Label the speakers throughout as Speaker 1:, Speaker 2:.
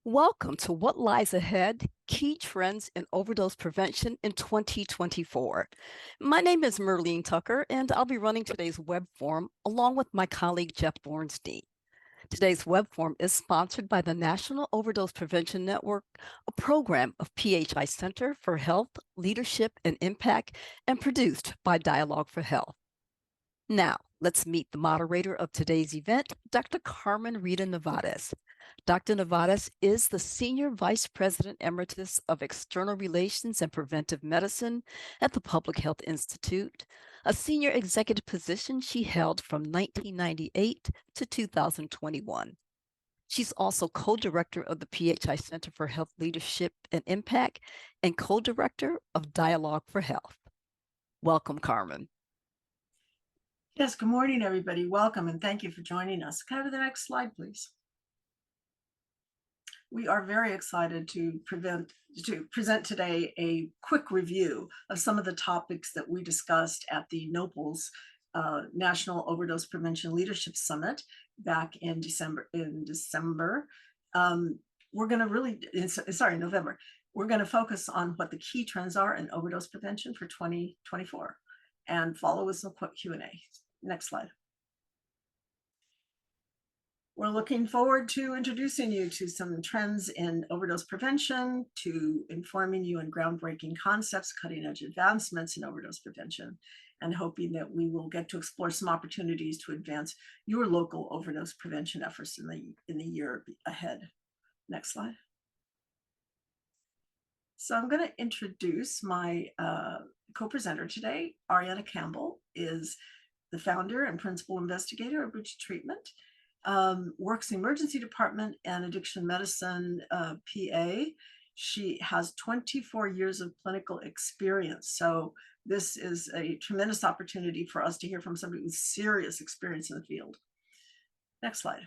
Speaker 1: Welcome to What Lies Ahead, Key Trends in Overdose Prevention in 2024. My name is Merlene Tucker, and I'll be running today's web forum along with my colleague Jeff Bornstein. Today's web forum is sponsored by the National Overdose Prevention Network, a program of PHI Center for Health, Leadership, and Impact, and produced by Dialogue for Health. Now, let's meet the moderator of today's event, Dr. Carmen Rita Nevades. Dr. Nevades is the Senior Vice President Emeritus of External Relations and Preventive Medicine at the Public Health Institute, a senior executive position she held from 1998 to 2021. She's also co-director of the PHI Center for Health Leadership and Impact and co-director of Dialogue for Health. Welcome, Carmen.
Speaker 2: Yes, good morning, everybody. Welcome, and thank you for joining us. Can I have the next slide, please? We are very excited to present today a quick review of some of the topics that we discussed at the NOPL's National Overdose Prevention Leadership Summit back in December. November. We're going to focus on what the key trends are in overdose prevention for 2024 and follow with some quick Q&A. Next slide. We're looking forward to introducing you to some trends in overdose prevention, to informing you on groundbreaking concepts, cutting edge advancements in overdose prevention, and hoping that we will get to explore some opportunities to advance your local overdose prevention efforts in the year ahead. Next slide. So I'm going to introduce my co-presenter today. Ariana Campbell is the founder and principal investigator of Bridge Treatment. Works in emergency department and addiction medicine PA. She has 24 years of clinical experience. So this is a tremendous opportunity for us to hear from somebody with serious experience in the field. Next slide.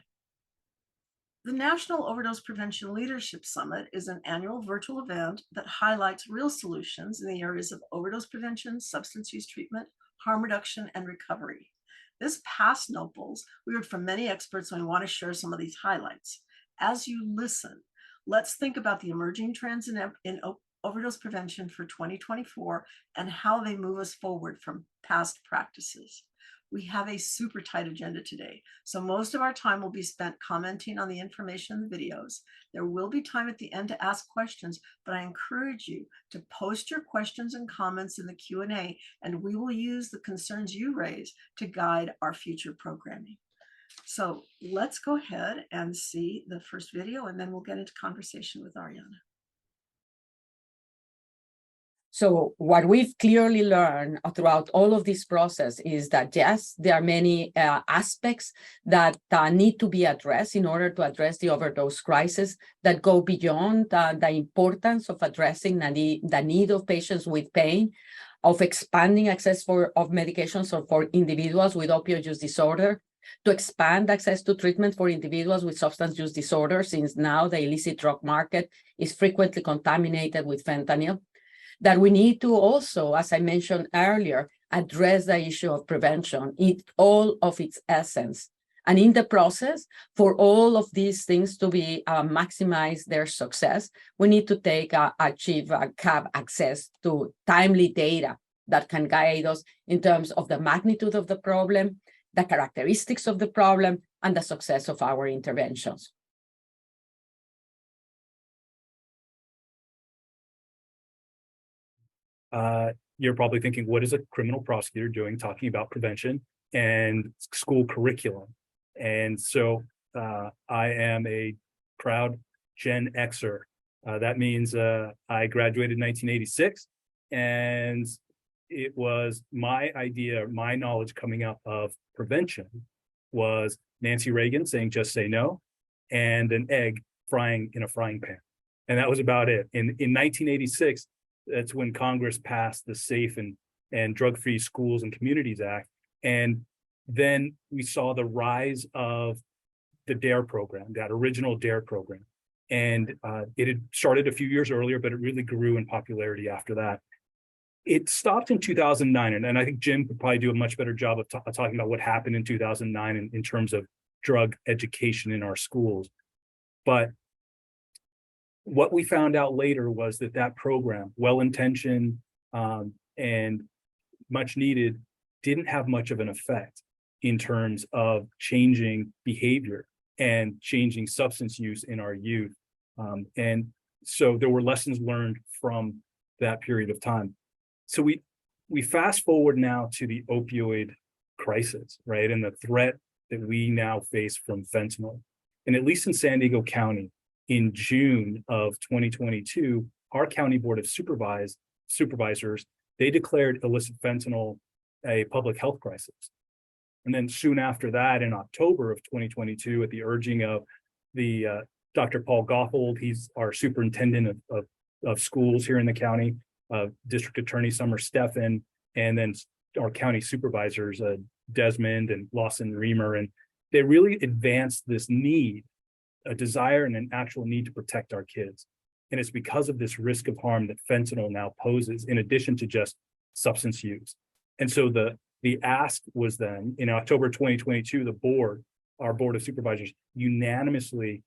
Speaker 2: The National Overdose Prevention Leadership Summit is an annual virtual event that highlights real solutions in the areas of overdose prevention, substance use treatment, harm reduction, and recovery. This past NOPLs, we heard from many experts, and I want to share some of these highlights. As you listen, let's think about the emerging trends in overdose prevention for 2024 and how they move us forward from past practices. We have a super tight agenda today, so most of our time will be spent commenting on the information in the videos. There will be time at the end to ask questions, but I encourage you to post your questions and comments in the Q&A, and we will use the concerns you raise to guide our future programming. So let's go ahead and see the first video, and then we'll get into conversation with Ariana.
Speaker 3: So what we've clearly learned throughout all of this process is that, yes, there are many aspects that need to be addressed in order to address the overdose crisis that go beyond the importance of addressing the need of patients with pain, of expanding access of medications for individuals with opioid use disorder, to expand access to treatment for individuals with substance use disorder, since now the illicit drug market is frequently contaminated with fentanyl. That we need to also, as I mentioned earlier, address the issue of prevention in all of its essence. And in the process, for all of these things to be maximize their success, we need to have access to timely data that can guide us in terms of the magnitude of the problem, the characteristics of the problem, and the success of our interventions.
Speaker 4: You're probably thinking, what is a criminal prosecutor doing talking about prevention and school curriculum? And so I am a proud Gen Xer. That means I graduated in 1986, and it was my idea, my knowledge coming out of prevention was Nancy Reagan saying, just say no, and an egg frying in a frying pan. And that was about it. In 1986, that's when Congress passed the Safe and Drug-Free Schools and Communities Act. And then we saw the rise of the DARE program, that original DARE program. And it had started a few years earlier, but it really grew in popularity after that. It stopped in 2009, and I think Jim could probably do a much better job of talking about what happened in 2009 in terms of drug education in our schools. But what we found out later was that that program, well-intentioned and much needed, didn't have much of an effect in terms of changing behavior and changing substance use in our youth. And so there were lessons learned from that period of time. So we fast forward now to the opioid crisis, right? And the threat that we now face from fentanyl. And at least in San Diego County, in June of 2022, our county board of supervisors, they declared illicit fentanyl a public health crisis. And then soon after that, in October of 2022, at the urging of the Dr. Paul Gothold, he's our superintendent of schools here in the county, District Attorney Summer Steffen, and then our county supervisors, Desmond and Lawson Reamer, and they really advanced this need, a desire and an actual need to protect our kids. And it's because of this risk of harm that fentanyl now poses, in addition to just substance use. And so the ask was then, in October 2022, our board of supervisors, unanimously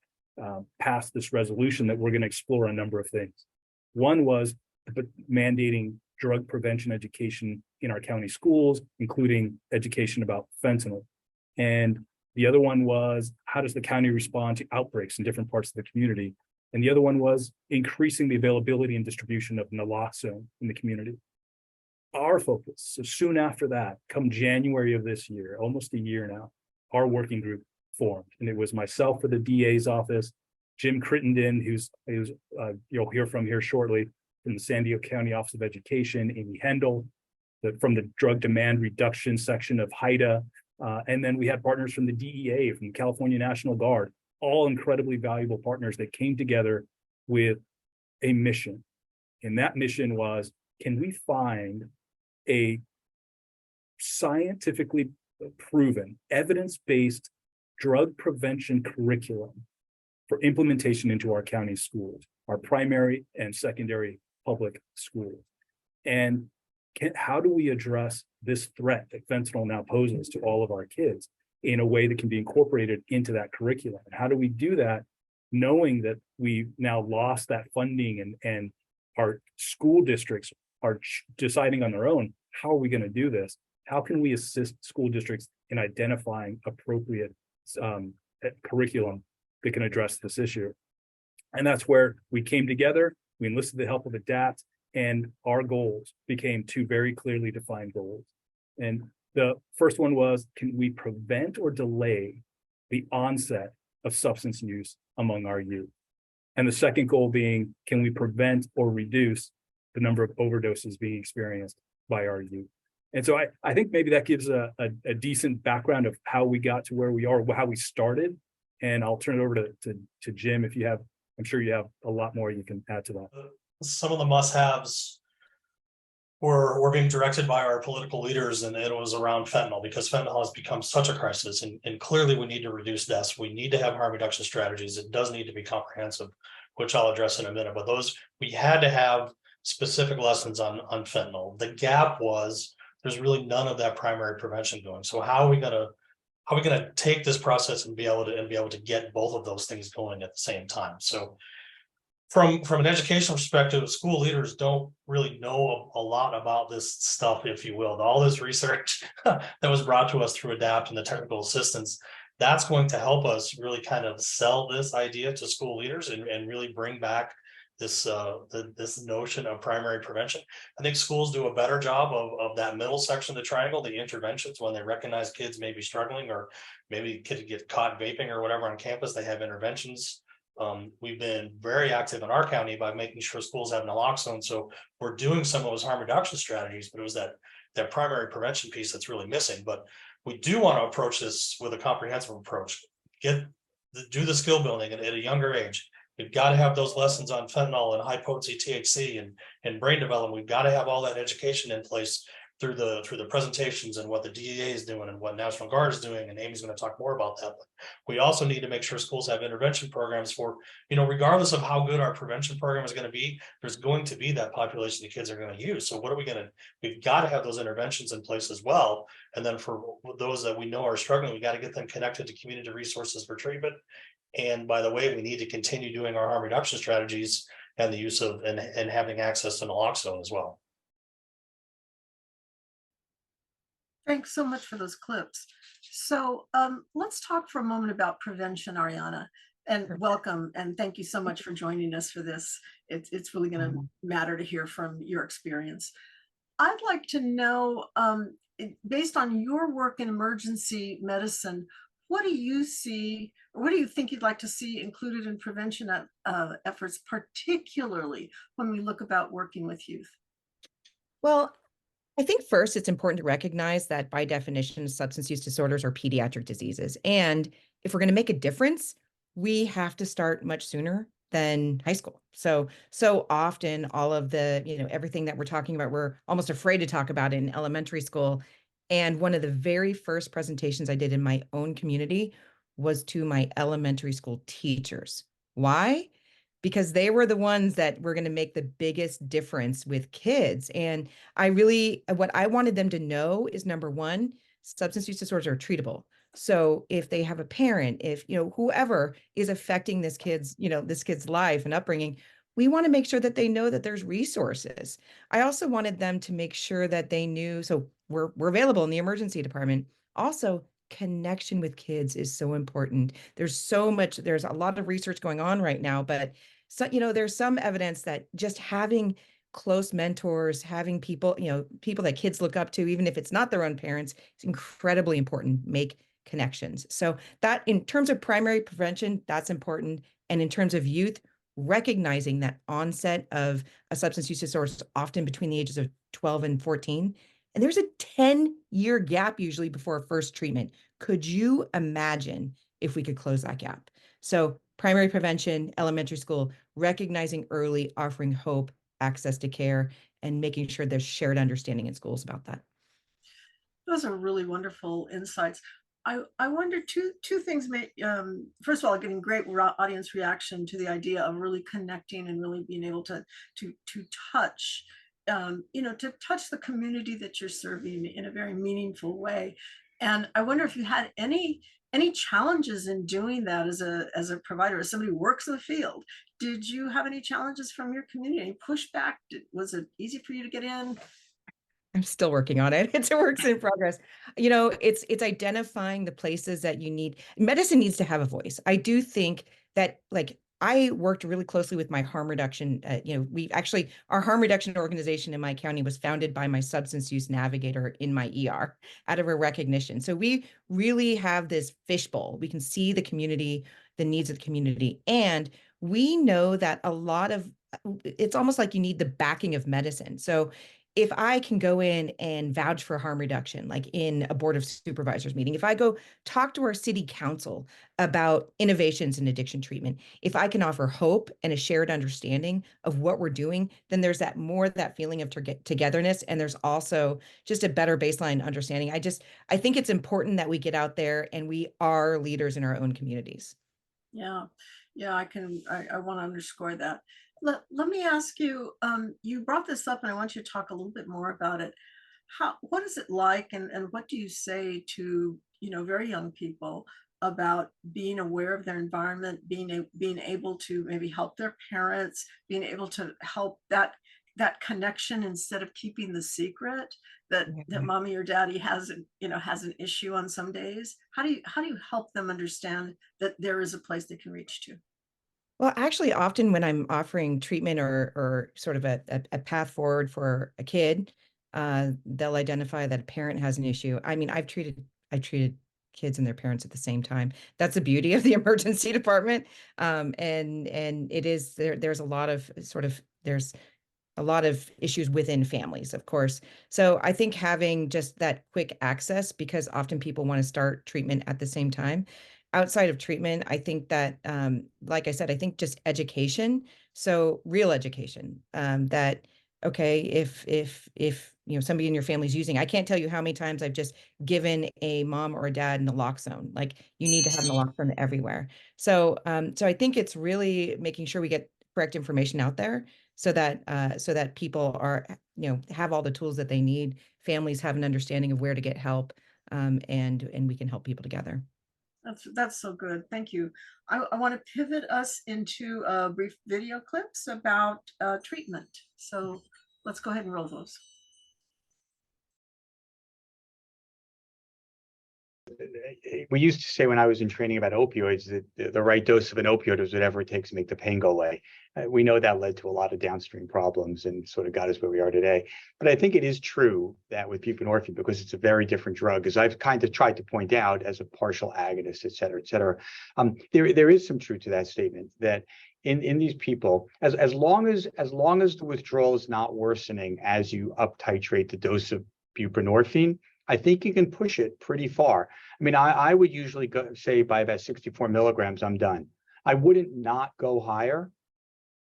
Speaker 4: passed this resolution that we're going to explore a number of things. One was mandating drug prevention education in our county schools, including education about fentanyl. And the other one was, how does the county respond to outbreaks in different parts of the community? And the other one was increasing the availability and distribution of naloxone in the community. Our focus, so soon after that, come January of this year, almost a year now, our working group formed. And it was myself for the DA's office, Jim Crittenden, who's you'll hear from here shortly, from the San Diego County Office of Education, Amy Hendel, from the drug demand reduction section of HIDA, and then we had partners from the DEA, from the California National Guard, all incredibly valuable partners that came together with a mission. And that mission was, can we find a scientifically proven, evidence-based drug prevention curriculum for implementation into our county schools, our primary and secondary public schools? And how do we address this threat that fentanyl now poses to all of our kids in a way that can be incorporated into that curriculum? And how do we do that knowing that we've now lost that funding and our school districts are deciding on their own, how are we going to do this? How can we assist school districts in identifying appropriate curriculum that can address this issue? And that's where we came together. We enlisted the help of ADAPT, and our goals became two very clearly defined goals. And the first one was, can we prevent or delay the onset of substance use among our youth? And the second goal being, can we prevent or reduce the number of overdoses being experienced by our youth? And so I think maybe that gives a decent background of how we got to where we are, how we started. And I'll turn it over to Jim if you have, I'm sure you have a lot more you can add to that.
Speaker 5: Some of the must-haves were being directed by our political leaders, and it was around fentanyl, because fentanyl has become such a crisis, and clearly we need to reduce deaths. We need to have harm reduction strategies. It does need to be comprehensive, which I'll address in a minute, but those, we had to have specific lessons on fentanyl. The gap was, there's really none of that primary prevention going. So how are we gonna take this process and be able to get both of those things going at the same time? So from an educational perspective, school leaders don't really know a lot about this stuff, if you will. All this research that was brought to us through ADAPT and the technical assistance, that's going to help us really kind of sell this idea to school leaders and really bring back this this notion of primary prevention. I think schools do a better job of that middle section of the triangle, the interventions, when they recognize kids may be struggling, or maybe kids get caught vaping or whatever on campus, they have interventions. We've been very active in our county by making sure schools have naloxone. So we're doing some of those harm reduction strategies, but it was that primary prevention piece that's really missing. But we do want to approach this with a comprehensive approach. Do the skill building at a younger age. We've got to have those lessons on fentanyl and high potency THC and brain development. We've got to have all that education in place through the presentations and what the DEA is doing and what National Guard is doing, and Amy's going to talk more about that. But we also need to make sure schools have intervention programs for, regardless of how good our prevention program is going to be, there's going to be that population the kids are going to use. So what are we going to, we've got to have those interventions in place as well. And then for those that we know are struggling, we got to get them connected to community resources for treatment. And by the way, we need to continue doing our harm reduction strategies and the use of and having access to naloxone as well.
Speaker 2: Thanks so much for those clips. So let's talk for a moment about prevention, Ariana, and welcome. And thank you so much for joining us for this. It's really going to matter to hear from your experience. I'd like to know, based on your work in emergency medicine, what do you see, or what do you think you'd like to see included in prevention efforts, particularly when we look about working with youth?
Speaker 6: Well, I think first it's important to recognize that by definition, substance use disorders are pediatric diseases. And if we're going to make a difference, we have to start much sooner than high school. So often all of the, everything that we're talking about, we're almost afraid to talk about in elementary school. And one of the very first presentations I did in my own community was to my elementary school teachers. Why? Because they were the ones that were going to make the biggest difference with kids. And what I wanted them to know is, number one, substance use disorders are treatable. So if they have a parent, if, whoever is affecting this kid's life and upbringing, we want to make sure that they know that there's resources. I also wanted them to make sure that they knew, so we're available in the emergency department. Also, connection with kids is so important. There's a lot of research going on right now, but there's some evidence that just having close mentors, having people that kids look up to, even if it's not their own parents, is incredibly important. Make connections. So that in terms of primary prevention, that's important. And in terms of youth, recognizing that onset of a substance use disorder is often between the ages of 12 and 14. And there's a 10-year gap usually before first treatment. Could you imagine if we could close that gap? So primary prevention, elementary school, recognizing early, offering hope, access to care, and making sure there's shared understanding in schools about that.
Speaker 2: Those are really wonderful insights. I wonder two things. First of all, getting great audience reaction to the idea of really connecting and really being able to touch, to touch the community that you're serving in a very meaningful way. And I wonder if you had any challenges in doing that as a provider, as somebody who works in the field. Did you have any challenges from your community? Any pushback? Was it easy for you to get in?
Speaker 6: I'm still working on it. It's a work in progress. It's identifying the places that you need. Medicine needs to have a voice. I do think that, I worked really closely with my harm reduction. Our harm reduction organization in my county was founded by my substance use navigator in my ER out of a recognition. So we really have this fishbowl. We can see the community, the needs of the community. And we know that it's almost like you need the backing of medicine. So if I can go in and vouch for harm reduction, like in a board of supervisors meeting, if I go talk to our city council about innovations in addiction treatment, if I can offer hope and a shared understanding of what we're doing, then there's that feeling of togetherness. And there's also just a better baseline understanding. I think it's important that we get out there and we are leaders in our own communities.
Speaker 2: Yeah, I want to underscore that. Let me ask you, you brought this up and I want you to talk a little bit more about it. What is it like, and what do you say to, very young people about being aware of their environment, being able to maybe help their parents, being able to help that connection instead of keeping the secret that mommy or daddy has an issue on some days? How do you help them understand that there is a place they can reach to?
Speaker 6: Well, actually, often when I'm offering treatment or sort of a path forward for a kid, they'll identify that a parent has an issue. I mean, I've treated kids and their parents at the same time. That's the beauty of the emergency department. And it is there's a lot of issues within families, of course. So I think having just that quick access, because often people want to start treatment at the same time. Outside of treatment, I think that, like I said, I think just education. So real education, that Okay, if you know somebody in your family's using, I can't tell you how many times I've just given a mom or a dad naloxone. Like, you need to have naloxone everywhere. So so I think it's really making sure we get correct information out there so that people are, you know, have all the tools that they need, families have an understanding of where to get help, and we can help people together.
Speaker 2: That's so good. Thank you. I want to pivot us into brief video clips about treatment. So let's go ahead and roll those.
Speaker 7: We used to say when I was in training about opioids that the right dose of an opioid is whatever it takes to make the pain go away. We know that led to a lot of downstream problems and sort of got us where we are today. But I think it is true that with buprenorphine, because it's a very different drug, as I've kind of tried to point out, as a partial agonist, et cetera, there is some truth to that statement that in these people, as long as the withdrawal is not worsening as you up titrate the dose of buprenorphine, I think you can push it pretty far. I mean, I would usually say by about 64 milligrams, I'm done. I wouldn't not go higher,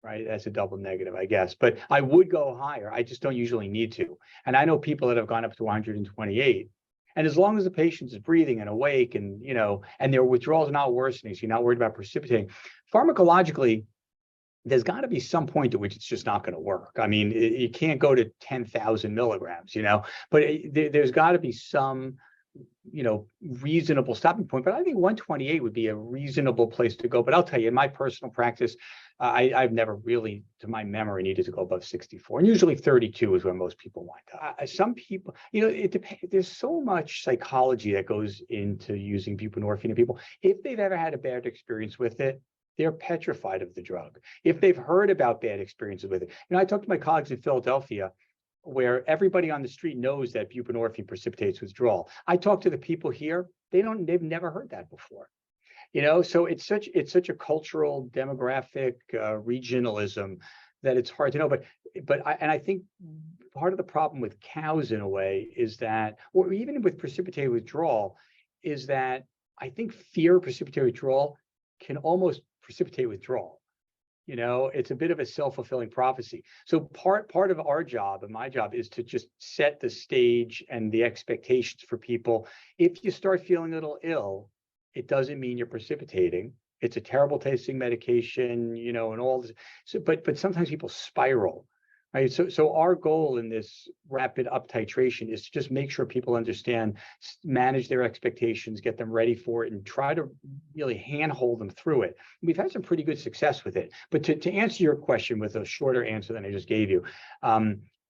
Speaker 7: right? That's a double negative, I guess, but I would go higher. I just don't usually need to. And I know people that have gone up to 128. And as long as the patient is breathing and awake and, you know, and their withdrawal is not worsening, so you're not worried about precipitating, pharmacologically, there's got to be some point at which it's just not going to work. I mean, you can't go to 10,000 milligrams, you know, but there's got to be some, you know, reasonable stopping point. But I think 128 would be a reasonable place to go. But I'll tell you, in my personal practice, I've never really, to my memory, needed to go above 64. And usually 32 is where most people want. Some people, you know, it depends. There's so much psychology that goes into using buprenorphine in people. If they've ever had a bad experience with it, they're petrified of the drug. If they've heard about bad experiences with it. You know, I talked to my colleagues in Philadelphia, where everybody on the street knows that buprenorphine precipitates withdrawal. I talk to the people here, they've never heard that before. You know, so it's such a cultural, demographic, regionalism that it's hard to know. But I think part of the problem with cows in a way is that, or even with precipitated withdrawal, is that I think fear of precipitated withdrawal can almost precipitate withdrawal. You know, it's a bit of a self-fulfilling prophecy. So part of our job and my job is to just set the stage and the expectations for people. If you start feeling a little ill, it doesn't mean you're precipitating. It's a terrible tasting medication, you know, and all this. So, but sometimes people spiral, right? So our goal in this rapid up titration is to just make sure people understand, manage their expectations, get them ready for it, and try to really handhold them through it. We've had some pretty good success with it. But to answer your question with a shorter answer than I just gave you,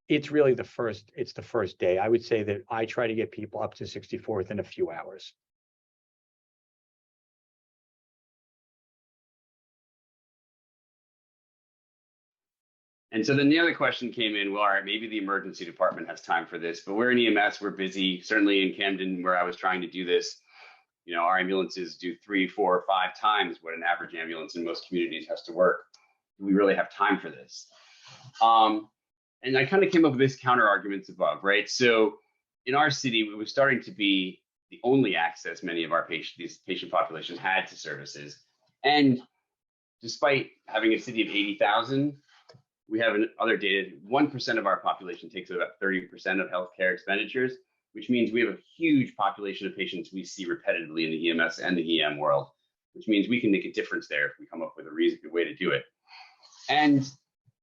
Speaker 7: it's really the first day. I would say that I try to get people up to 64 within a few hours.
Speaker 8: And so then the other question came in, well, all right, maybe the emergency department has time for this, but we're in EMS, we're busy. Certainly in Camden, where I was trying to do this, you know, our ambulances do 3, 4, or 5 times what an average ambulance in most communities has to work. Do we really have time for this? And I kind of came up with this counter arguments above, right? So in our city, it was starting to be the only access many of our these patient populations had to services. And despite having a city of 80,000, we have other data, 1% of our population takes about 30% of healthcare expenditures, which means we have a huge population of patients we see repetitively in the EMS and the EM world, which means we can make a difference there if we come up with a reasonable way to do it. And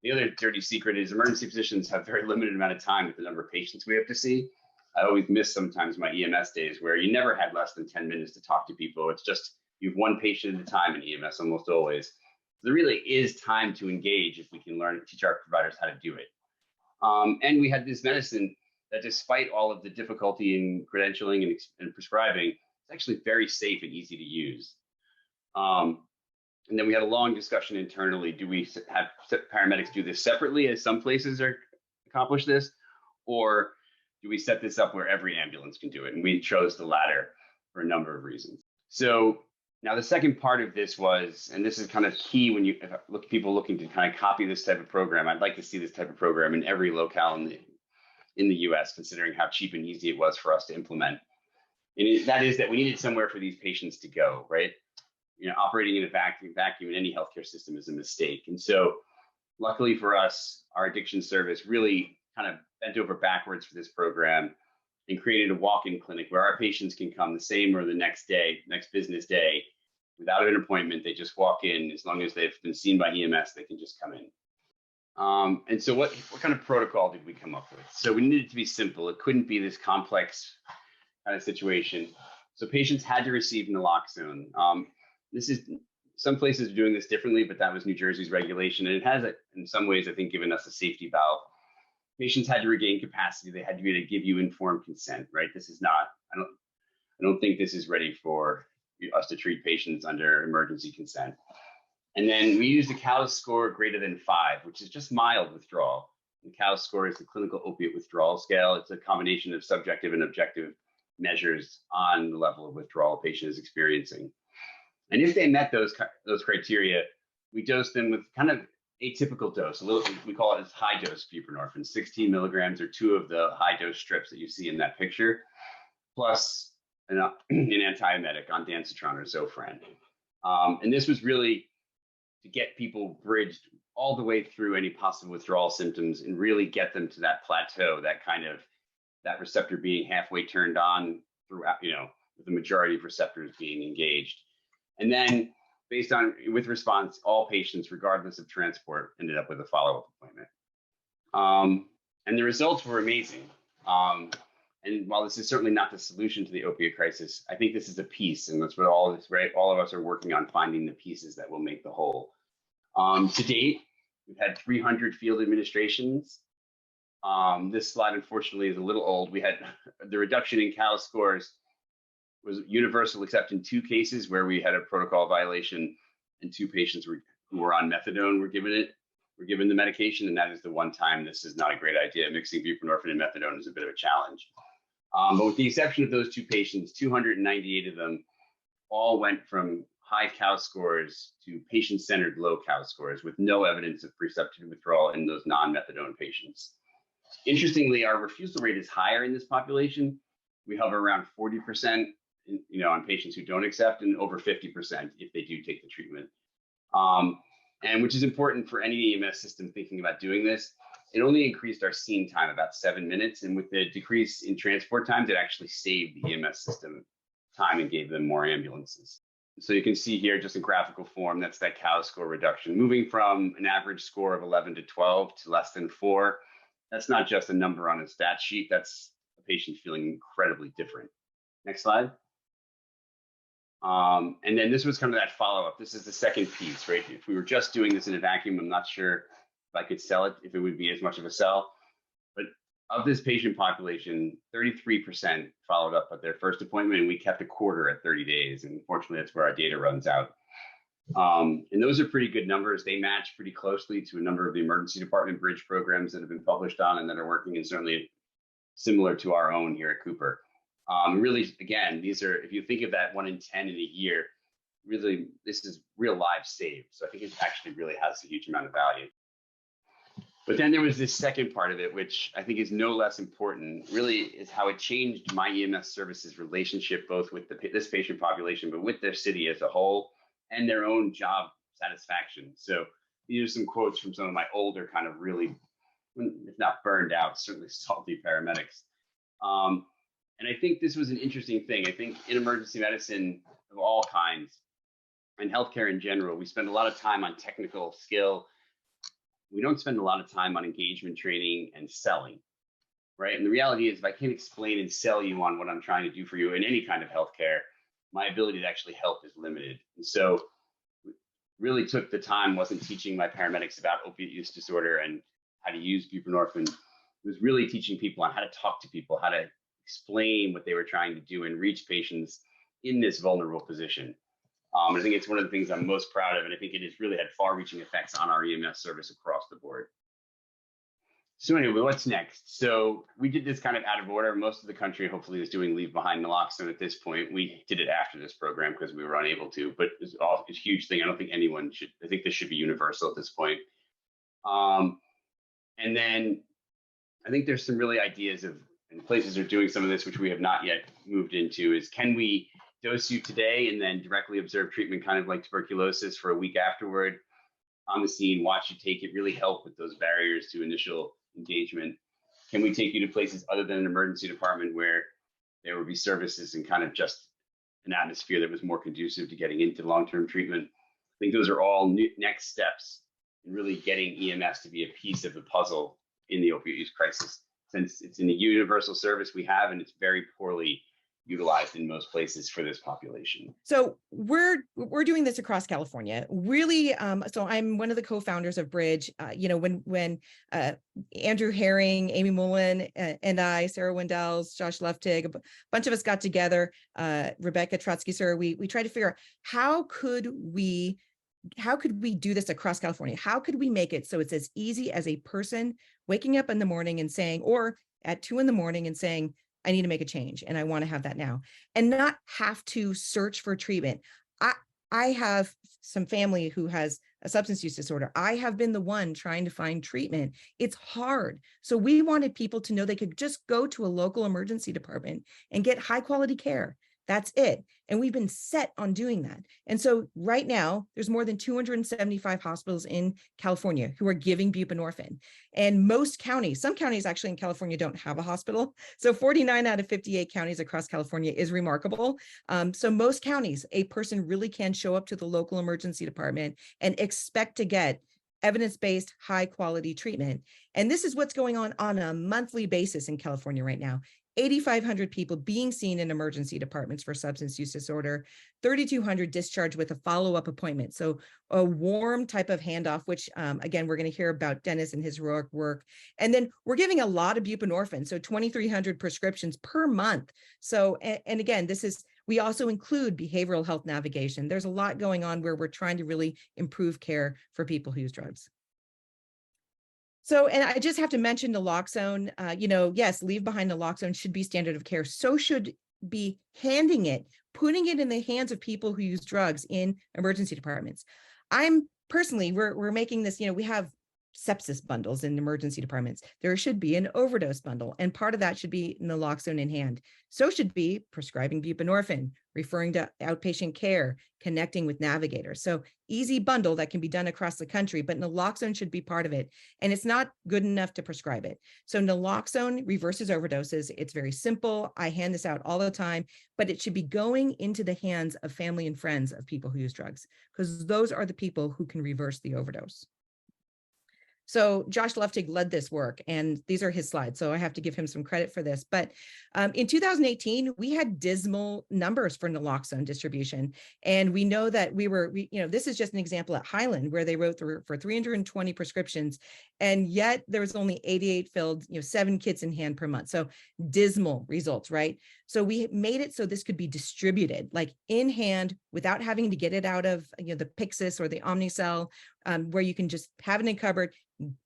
Speaker 8: the other dirty secret is emergency physicians have very limited amount of time with the number of patients we have to see. I always miss sometimes my EMS days where you never had less than 10 minutes to talk to people. It's just you have one patient at a time in EMS almost always. There really is time to engage if we can learn to teach our providers how to do it. And we had this medicine that, despite all of the difficulty in credentialing and prescribing, it's actually very safe and easy to use. And then we had a long discussion internally. Do we have paramedics do this separately, as some places accomplish this? Or do we set this up where every ambulance can do it? And we chose the latter for a number of reasons. So now the second part of this was, and this is kind of key when you look people looking to kind of copy this type of program. I'd like to see this type of program in every locale in the US, considering how cheap and easy it was for us to implement. And that is that we needed somewhere for these patients to go, right? You know, operating in a vacuum in any healthcare system is a mistake. And so Luckily for us, our addiction service really kind of bent over backwards for this program and created a walk-in clinic where our patients can come the same or the next day, next business day, without an appointment. They just walk in. As long as they've been seen by EMS, they can just come in. And so what kind of protocol did we come up with? So we needed it to be simple. It couldn't be this complex kind of situation. So patients had to receive naloxone. This is, some places are doing this differently, but that was New Jersey's regulation. And it has, in some ways, I think, given us a safety valve. Patients had to regain capacity. They had to be able to give you informed consent, right? This is not, I don't think this is ready for us to treat patients under emergency consent. And then we used a CALS score greater than 5, which is just mild withdrawal. The CALS score is the clinical opiate withdrawal scale. It's a combination of subjective and objective measures on the level of withdrawal a patient is experiencing. And if they met those criteria, we dosed them with kind of atypical dose. We call it as high dose buprenorphine, 16 milligrams or 2 of the high dose strips that you see in that picture, plus an antiemetic, ondansetron or Zofran. And this was really to get people bridged all the way through any possible withdrawal symptoms and really get them to that plateau, that receptor being halfway turned on throughout, with the majority of receptors being engaged. And then with response, all patients, regardless of transport, ended up with a follow-up appointment. And the results were amazing. And while this is certainly not the solution to the opioid crisis, I think this is a piece, and that's what all of us are working on, finding the pieces that will make the whole. To date, we've had 300 field administrations. This slide, unfortunately, is a little old. We had the reduction in CALS scores was universal, except in 2 cases where we had a protocol violation and 2 patients who were on methadone were given the medication, and that is the one time this is not a great idea. Mixing buprenorphine and methadone is a bit of a challenge. But with the exception of those 2 patients, 298 of them all went from high CALS scores to patient-centered low CALS scores with no evidence of preceptive withdrawal in those non-methadone patients. Interestingly, our refusal rate is higher in this population. We hover around 40%, on patients who don't accept, and over 50% if they do take the treatment. And which is important for any EMS system thinking about doing this. It only increased our scene time about 7 minutes, and with the decrease in transport times, it actually saved the EMS system time and gave them more ambulances. So you can see here, just in graphical form, that's that CALS score reduction, moving from an average score of 11 to 12 to less than 4. That's not just a number on a stat sheet. That's a patient feeling incredibly different. Next slide. And then this was kind of that follow-up. This is the second piece, right? If we were just doing this in a vacuum, I'm not sure if I could sell it, if it would be as much of a sell. But of this patient population, 33% followed up at their first appointment, and we kept a quarter at 30 days. And unfortunately, that's where our data runs out. And those are pretty good numbers. They match pretty closely to a number of the emergency department bridge programs that have been published on and that are working, and certainly similar to our own here at Cooper. Really, again, these are, if you think of that 1 in 10 in a year, really, this is real lives saved. So I think it actually really has a huge amount of value. But then there was this second part of it, which I think is no less important, really is how it changed my EMS services relationship, both with this patient population, but with their city as a whole and their own job satisfaction. So these are some quotes from some of my older kind of really, if not burned out, certainly salty paramedics. And I think this was an interesting thing. I think in emergency medicine of all kinds and healthcare in general, we spend a lot of time on technical skill. We don't spend a lot of time on engagement training and selling, right? And the reality is, if I can't explain and sell you on what I'm trying to do for you in any kind of healthcare, my ability to actually help is limited. And so really took the time, wasn't teaching my paramedics about opiate use disorder and how to use buprenorphine. It was really teaching people on how to talk to people, how to explain what they were trying to do and reach patients in this vulnerable position. I think it's one of the things I'm most proud of, and I think it has really had far-reaching effects on our EMS service across the board. So anyway, what's next? So we did this kind of out of order. Most of the country hopefully is doing leave behind naloxone at this point. We did it after this program because we were unable to, but it's a huge thing. I don't think anyone should, I think this should be universal at this point. And then I think there's some really ideas of, and places are doing some of this, which we have not yet moved into, is can we dose you today and then directly observe treatment, kind of like tuberculosis, for a week afterward? on the scene, watch you take it, really help with those barriers to initial engagement? Can we take you to places other than an emergency department where there would be services and kind of just an atmosphere that was more conducive to getting into long-term treatment? I think those are all next steps in really getting EMS to be a piece of the puzzle in the opioid use crisis, since it's in the universal service we have, and it's very poorly utilized in most places for this population.
Speaker 6: So we're doing this across California, really. So I'm one of the co-founders of Bridge. When Andrew Herring, Amy Mullen, and I, Sarah Wendells, Josh Luftig, a bunch of us got together, Rebecca Trotsky, sir, we tried to figure out how could we do this across California? How could we make it so it's as easy as a person waking up in the morning and saying, or at 2 a.m. and saying, I need to make a change and I want to have that now, and not have to search for treatment. I have some family who has a substance use disorder. I have been the one trying to find treatment. It's hard. So we wanted people to know they could just go to a local emergency department and get high quality care. That's it. And we've been set on doing that. And so right now, there's more than 275 hospitals in California who are giving buprenorphine. And most counties, some counties actually in California don't have a hospital. So 49 out of 58 counties across California is remarkable. So most counties, a person really can show up to the local emergency department and expect to get evidence-based, high-quality treatment. And this is what's going on a monthly basis in California right now. 8,500 people being seen in emergency departments for substance use disorder, 3,200 discharged with a follow-up appointment. So a warm type of handoff, which again, we're going to hear about Dennis and his heroic work. And then we're giving a lot of buprenorphine, so 2,300 prescriptions per month. So, and again, we also include behavioral health navigation. There's a lot going on where we're trying to really improve care for people who use drugs. So, and I just have to mention naloxone, yes, leave behind naloxone should be standard of care. So should be putting it in the hands of people who use drugs in emergency departments. We're making this, we have sepsis bundles in emergency departments. There should be an overdose bundle, and part of that should be naloxone in hand. So should be prescribing buprenorphine, referring to outpatient care, connecting with navigators. So easy bundle that can be done across the country, but naloxone should be part of it. And it's not good enough to prescribe it. So naloxone reverses overdoses. It's very simple. I hand this out all the time, but it should be going into the hands of family and friends of people who use drugs, because those are the people who can reverse the overdose. So Josh Luftig led this work, and these are his slides, so I have to give him some credit for this. But in 2018, we had dismal numbers for naloxone distribution. And we know that this is just an example at Highland, where they wrote for 320 prescriptions, and yet there was only 88 filled, 7 kits in hand per month. So dismal results, right? So we made it so this could be distributed, like in hand, without having to get it out of the Pyxis or the Omnicell, where you can just have it in a cupboard,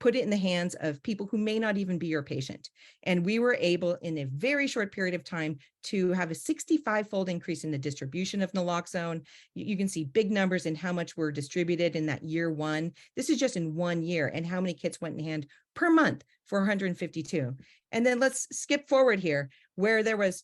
Speaker 6: put it in the hands of people who may not even be your patient. And we were able, in a very short period of time, to have a 65-fold increase in the distribution of naloxone. You can see big numbers in how much were distributed in that year one. This is just in 1 year, and how many kits went in hand per month, 452. And then let's skip forward here, where there was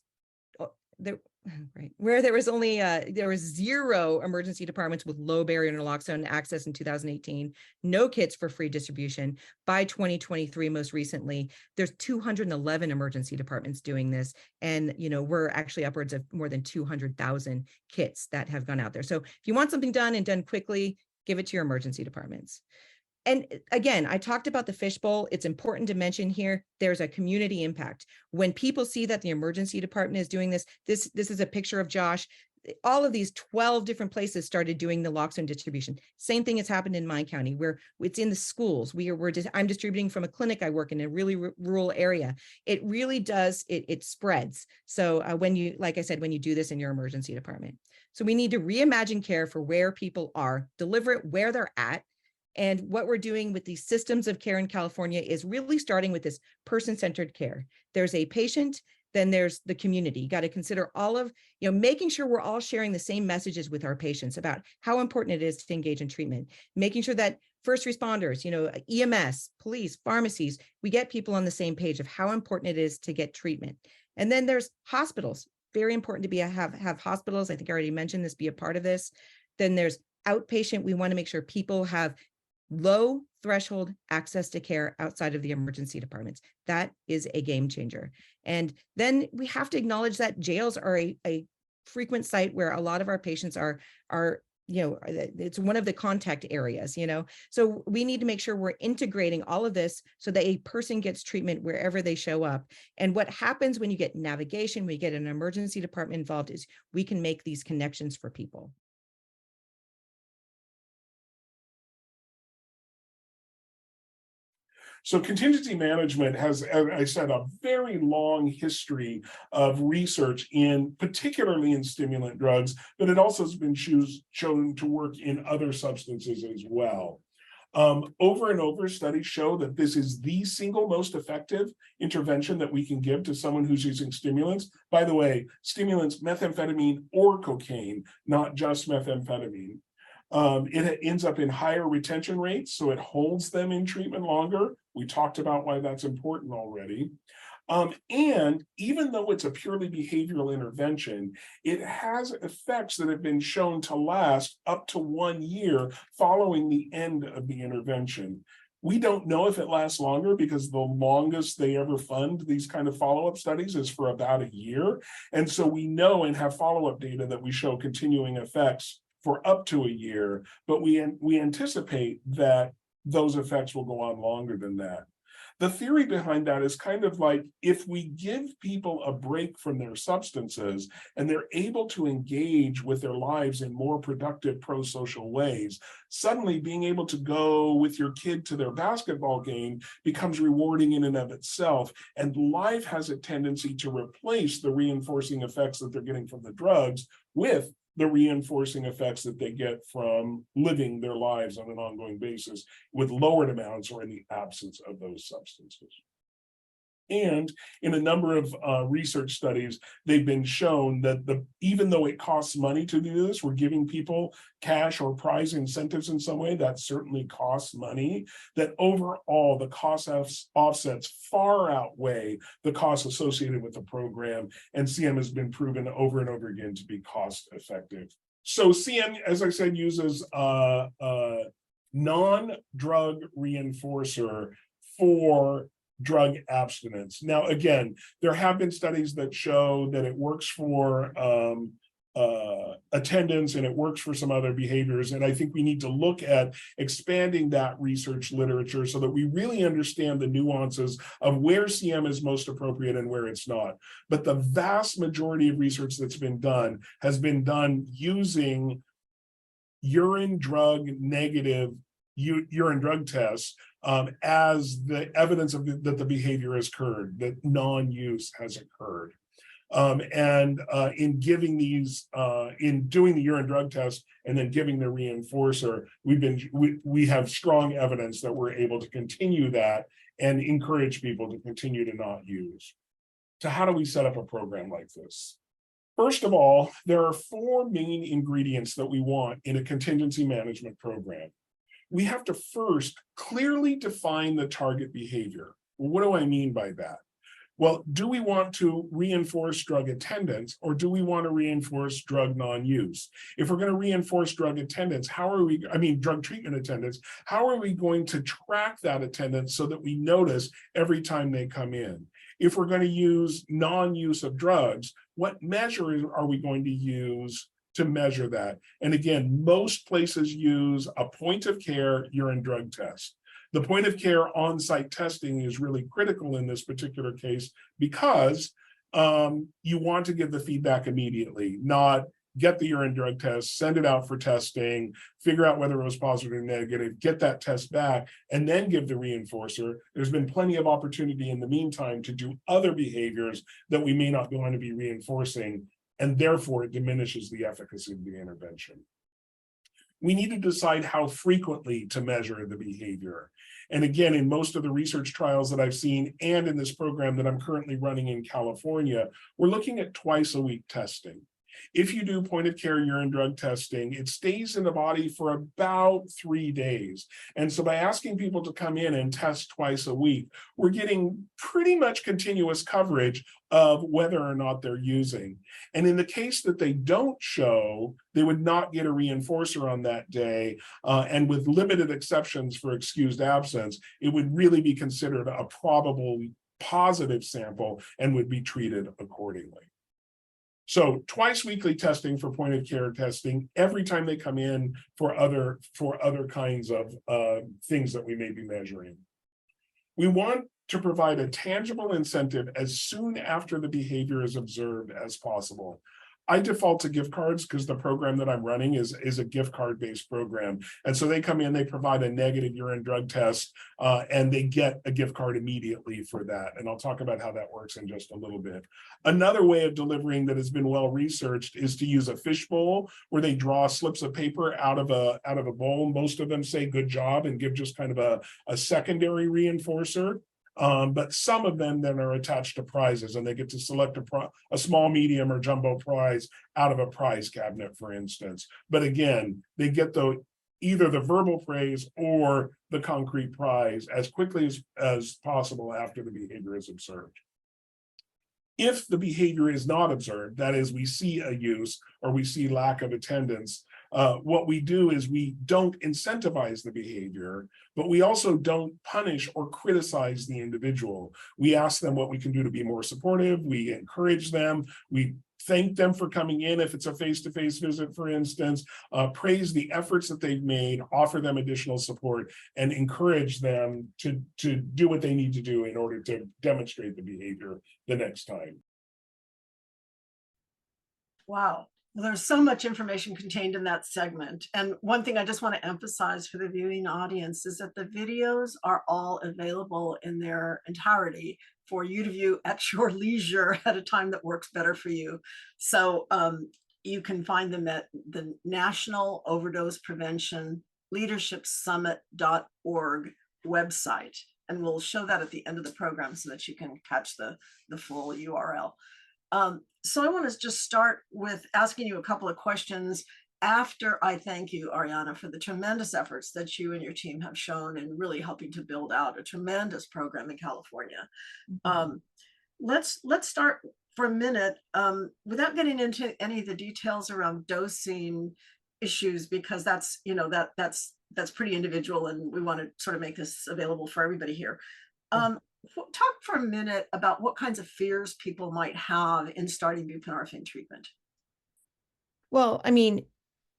Speaker 6: only there was 0 emergency departments with low barrier naloxone access in 2018, no kits for free distribution. By 2023, most recently, there's 211 emergency departments doing this, and we're actually upwards of more than 200,000 kits that have gone out there. So if you want something done and done quickly, give it to your emergency departments. And again, I talked about the fishbowl. It's important to mention here, there's a community impact. When people see that the emergency department is doing this is a picture of Josh. All of these 12 different places started doing naloxone distribution. Same thing has happened in my county, where it's in the schools. I'm distributing from a clinic I work in a really rural area. It really does, it spreads. So like I said, when you do this in your emergency department. So we need to reimagine care for where people are, deliver it where they're at. And what we're doing with these systems of care in California is really starting with this person-centered care. There's a patient, then there's the community. You got to consider all of, making sure we're all sharing the same messages with our patients about how important it is to engage in treatment, making sure that first responders, EMS, police, pharmacies, we get people on the same page of how important it is to get treatment. And then there's hospitals. Very important to have hospitals. I think I already mentioned this, be a part of this. Then there's outpatient. We want to make sure people have low threshold access to care outside of the emergency departments. That is a game changer. And then we have to acknowledge that jails are a frequent site where a lot of our patients are, it's one of the contact areas, so we need to make sure we're integrating all of this so that a person gets treatment wherever they show up. And what happens when you get navigation, we get an emergency department involved, is we can make these connections for people.
Speaker 9: So contingency management has, as I said, a very long history of research particularly in stimulant drugs, but it also has been shown to work in other substances as well. Over and over, studies show that this is the single most effective intervention that we can give to someone who's using stimulants. By the way, stimulants, methamphetamine or cocaine, not just methamphetamine. It ends up in higher retention rates, so it holds them in treatment longer. We talked about why that's important already. And even though it's a purely behavioral intervention, it has effects that have been shown to last up to 1 year following the end of the intervention. We don't know if it lasts longer because the longest they ever fund these kind of follow-up studies is for about a year. And so we know and have follow-up data that we show continuing effects for up to a year, but we anticipate that those effects will go on longer than that. The theory behind that is kind of like, if we give people a break from their substances and they're able to engage with their lives in more productive pro-social ways, suddenly being able to go with your kid to their basketball game becomes rewarding in and of itself. And life has a tendency to replace the reinforcing effects that they're getting from the drugs with the reinforcing effects that they get from living their lives on an ongoing basis with lowered amounts or in the absence of those substances. And in a number of research studies, they've been shown that even though it costs money to do this, we're giving people cash or prize incentives in some way, that certainly costs money, that overall the cost offsets far outweigh the costs associated with the program. And CM has been proven over and over again to be cost effective. So CM, as I said, uses a non-drug reinforcer for drug abstinence. Now, again, there have been studies that show that it works for attendance and it works for some other behaviors. And I think we need to look at expanding that research literature so that we really understand the nuances of where CM is most appropriate and where it's not. But the vast majority of research that's been done has been done using urine drug tests as the evidence of that the behavior has occurred, that non-use has occurred. In giving these, in doing the urine drug test and then giving the reinforcer, we have strong evidence that we're able to continue that and encourage people to continue to not use. So how do we set up a program like this? First of all, there are 4 main ingredients that we want in a contingency management program. We have to first clearly define the target behavior. Well, what do I mean by that? Well, do we want to reinforce drug attendance or do we want to reinforce drug non-use? If we're going to reinforce drug attendance, drug treatment attendance, how are we going to track that attendance so that we notice every time they come in? If we're going to use non-use of drugs, what measures are we going to use to measure that? And again, most places use a point of care urine drug test. The point of care on-site testing is really critical in this particular case because you want to give the feedback immediately, not get the urine drug test, send it out for testing, figure out whether it was positive or negative, get that test back, and then give the reinforcer. There's been plenty of opportunity in the meantime to do other behaviors that we may not want to be reinforcing, and therefore it diminishes the efficacy of the intervention. We need to decide how frequently to measure the behavior. And again, in most of the research trials that I've seen, and in this program that I'm currently running in California, we're looking at twice-a-week testing. If you do point of care urine drug testing, it stays in the body for about 3 days. And so by asking people to come in and test twice a week, we're getting pretty much continuous coverage of whether or not they're using. And in the case that they don't show, they would not get a reinforcer on that day. And with limited exceptions for excused absence, it would really be considered a probable positive sample and would be treated accordingly. So twice weekly testing for point of care testing every time they come in for other kinds of things that we may be measuring. We want to provide a tangible incentive as soon after the behavior is observed as possible. I default to gift cards because the program that I'm running is a gift card based program. And so they come in, they provide a negative urine drug test, and they get a gift card immediately for that. And I'll talk about how that works in just a little bit. Another way of delivering that has been well researched is to use a fishbowl where they draw slips of paper out of a bowl. Most of them say good job and give just kind of a secondary reinforcer. But some of them then are attached to prizes, and they get to select a small, medium, or jumbo prize out of a prize cabinet, for instance. But again, they get either the verbal praise or the concrete prize as quickly as possible after the behavior is observed. If the behavior is not observed, that is, we see a use or we see lack of attendance, what we do is we don't incentivize the behavior, but we also don't punish or criticize the individual. We ask them what we can do to be more supportive. We encourage them. We thank them for coming in if it's a face-to-face visit, for instance, praise the efforts that they've made, offer them additional support, and encourage them to do what they need to do in order to demonstrate the behavior the next time.
Speaker 2: Wow. Well, there's so much information contained in that segment. And one thing I just want to emphasize for the viewing audience is that the videos are all available in their entirety for you to view at your leisure at a time that works better for you. So you can find them at the National Overdose Prevention Leadership Summit.org website. And we'll show that at the end of the program so that you can catch the full URL. So I want to just start with asking you a couple of questions after I thank you, Ariana, for the tremendous efforts that you and your team have shown in really helping to build out a tremendous program in California. Let's start for a minute without getting into any of the details around dosing issues, because that's pretty individual, and we want to sort of make this available for everybody here. Talk for a minute about what kinds of fears people might have in starting buprenorphine treatment.
Speaker 6: Well, I mean,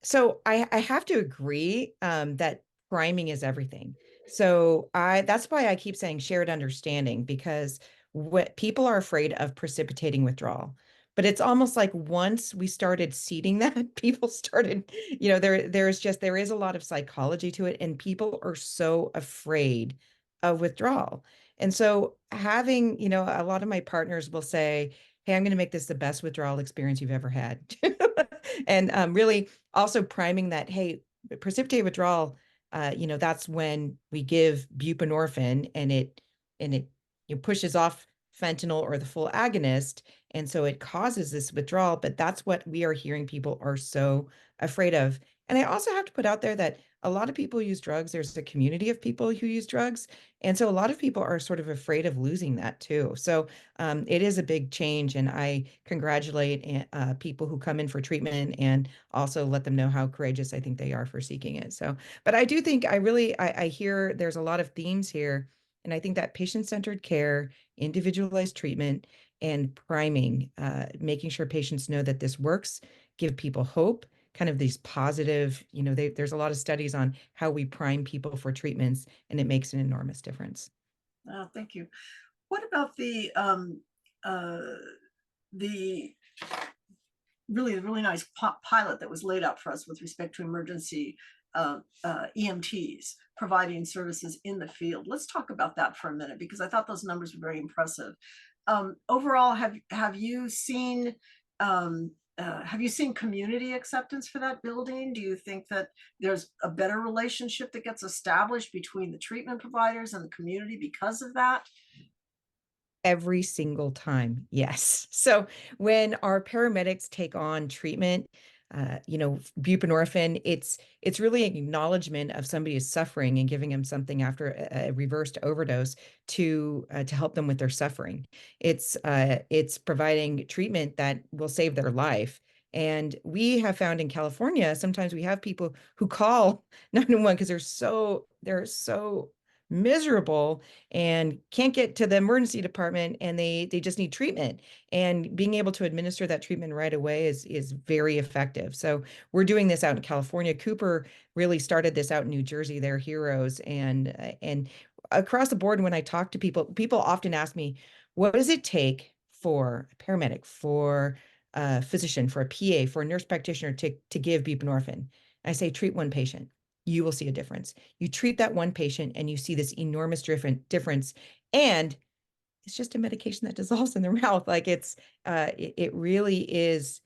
Speaker 6: so I have to agree that priming is everything. So that's why I keep saying shared understanding, because what people are afraid of precipitating withdrawal. But it's almost like once we started seeding that, people started, there is a lot of psychology to it, and people are so afraid of withdrawal. And so having, a lot of my partners will say, hey, I'm going to make this the best withdrawal experience you've ever had. And really also priming that, hey, precipitated withdrawal, that's when we give buprenorphine and it pushes off fentanyl or the full agonist. And so it causes this withdrawal, but that's what we are hearing people are so afraid of. And I also have to put out there that a lot of people use drugs. There's a community of people who use drugs. And so a lot of people are sort of afraid of losing that too. So it is a big change. And I congratulate people who come in for treatment and also let them know how courageous I think they are for seeking it. So, but I do think I hear there's a lot of themes here. And I think that patient-centered care, individualized treatment, and priming, making sure patients know that this works, give people hope, kind of these positive, there's a lot of studies on how we prime people for treatments, and it makes an enormous difference.
Speaker 2: Oh, thank you. What about the really nice pilot that was laid out for us with respect to emergency EMTs providing services in the field? Let's talk about that for a minute, because I thought those numbers were very impressive. Overall, have you seen community acceptance for that building? Do you think that there's a better relationship that gets established between the treatment providers and the community because of that?
Speaker 6: Every single time, yes. So when our paramedics take on treatment, buprenorphine, it's really an acknowledgement of somebody who's suffering and giving them something after a reversed overdose to help them with their suffering. It's providing treatment that will save their life. And we have found in California, sometimes we have people who call 911 because they're so miserable and can't get to the emergency department, and they just need treatment, and being able to administer that treatment right away is very effective. So we're doing this out in California. Cooper really started this out in New Jersey. They're heroes. And across the board, when I talk to people often ask me, what does it take for a paramedic, for a physician, for a PA, for a nurse practitioner to give buprenorphine? I say, treat one patient. You will see a difference. You treat that one patient and you see this enormous difference. And it's just a medication that dissolves in their mouth. Like it really is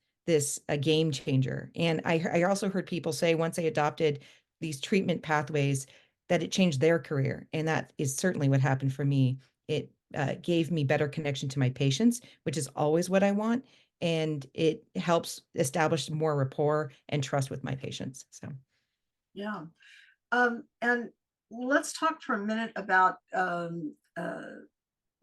Speaker 6: a game changer. And I also heard people say once they adopted these treatment pathways that it changed their career. And that is certainly what happened for me. It gave me better connection to my patients, which is always what I want. And it helps establish more rapport and trust with my patients. So.
Speaker 2: Yeah. And let's talk for a minute about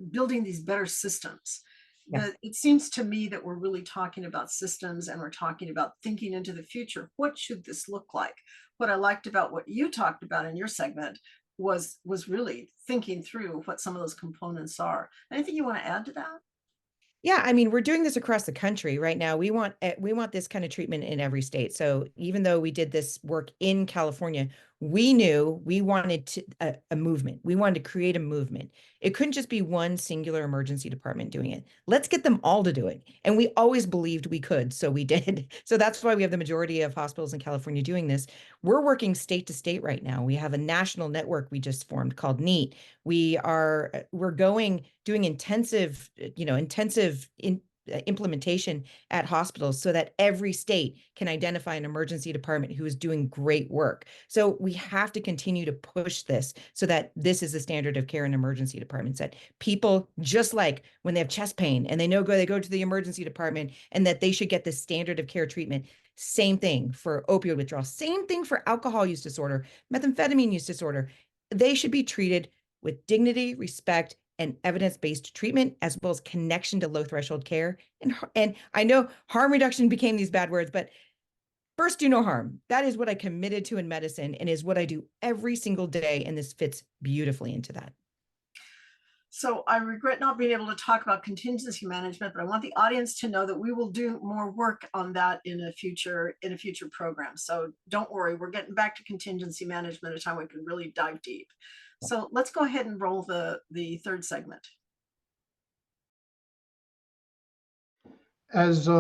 Speaker 2: building these better systems.
Speaker 6: Yeah.
Speaker 2: It seems to me that we're really talking about systems, and we're talking about thinking into the future. What should this look like? What I liked about what you talked about in your segment was really thinking through what some of those components are. Anything you want to add to that?
Speaker 6: Yeah, I mean, we're doing this across the country right now. We want this kind of treatment in every state. So even though we did this work in California, we knew we wanted a movement. We wanted to create a movement. It couldn't just be one singular emergency department doing it. Let's get them all to do it. And we always believed we could, so we did. So that's why we have the majority of hospitals in California doing this. We're working state to state right now. We have a national network we just formed called NEAT. We're doing intensive implementation at hospitals so that every state can identify an emergency department who is doing great work. So we have to continue to push this so that this is the standard of care in emergency departments, that people, just like when they have chest pain and they go to the emergency department, and that they should get the standard of care treatment. Same thing for opioid withdrawal, same thing for alcohol use disorder, methamphetamine use disorder. They should be treated with dignity, respect, and evidence-based treatment, as well as connection to low threshold care. And I know harm reduction became these bad words, but first, do no harm. That is what I committed to in medicine, and is what I do every single day. And this fits beautifully into that.
Speaker 2: So I regret not being able to talk about contingency management, but I want the audience to know that we will do more work on that in a future program. So don't worry, we're getting back to contingency management at a time we can really dive deep. So let's go ahead and roll the third segment.
Speaker 10: As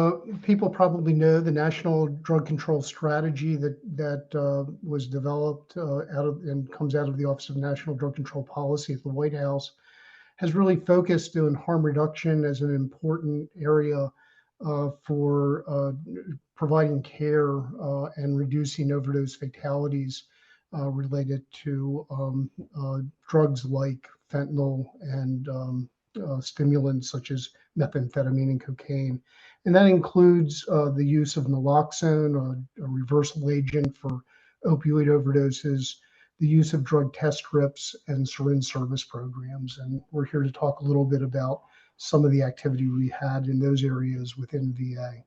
Speaker 10: people probably know, the National Drug Control Strategy that was developed and comes out of the Office of National Drug Control Policy at the White House has really focused on harm reduction as an important area for providing care and reducing overdose fatalities related to drugs like fentanyl and stimulants such as methamphetamine and cocaine. And that includes the use of naloxone, a reversal agent for opioid overdoses, the use of drug test strips, and syringe service programs. And we're here to talk a little bit about some of the activity we had in those areas within VA.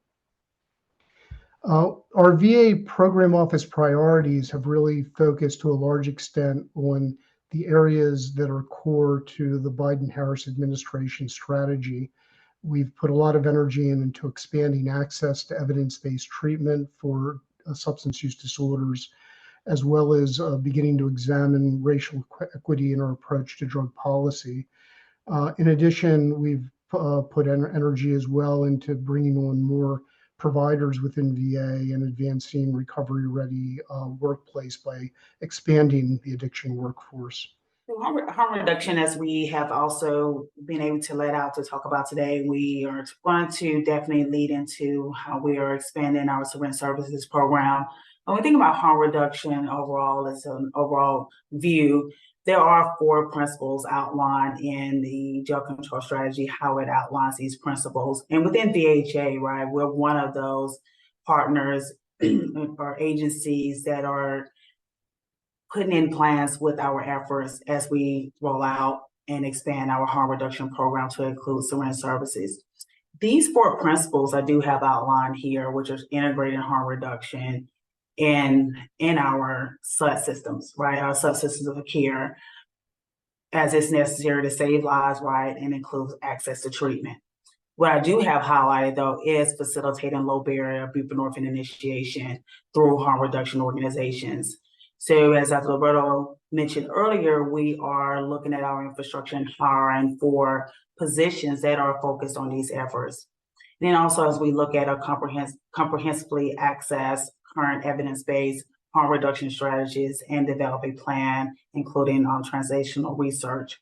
Speaker 10: Our VA program office priorities have really focused to a large extent on the areas that are core to the Biden-Harris administration strategy. We've put a lot of energy into expanding access to evidence-based treatment for substance use disorders, as well as beginning to examine racial equity in our approach to drug policy. In addition, we've put energy as well into bringing on more providers within VA and advancing recovery-ready workplace by expanding the addiction workforce.
Speaker 11: Harm reduction, as we have also been able to let out to talk about today, we are going to definitely lead into how we are expanding our syringe services program. When we think about harm reduction overall, as an overall view, there are 4 principles outlined in the drug control strategy, how it outlines these principles. And within VHA, right, we're one of those partners or agencies that are putting in plans with our efforts as we roll out and expand our harm reduction program to include syringe services. These 4 principles I do have outlined here, which are integrating harm reduction in our subsystems, right? Our subsystems of care, as it's necessary to save lives, right, and includes access to treatment. What I do have highlighted, though, is facilitating low barrier buprenorphine initiation through harm reduction organizations. So as Dr. Roberto mentioned earlier, we are looking at our infrastructure and hiring for positions that are focused on these efforts. And then also, as we look at a comprehensively access current evidence-based harm reduction strategies and develop a plan, including translational research.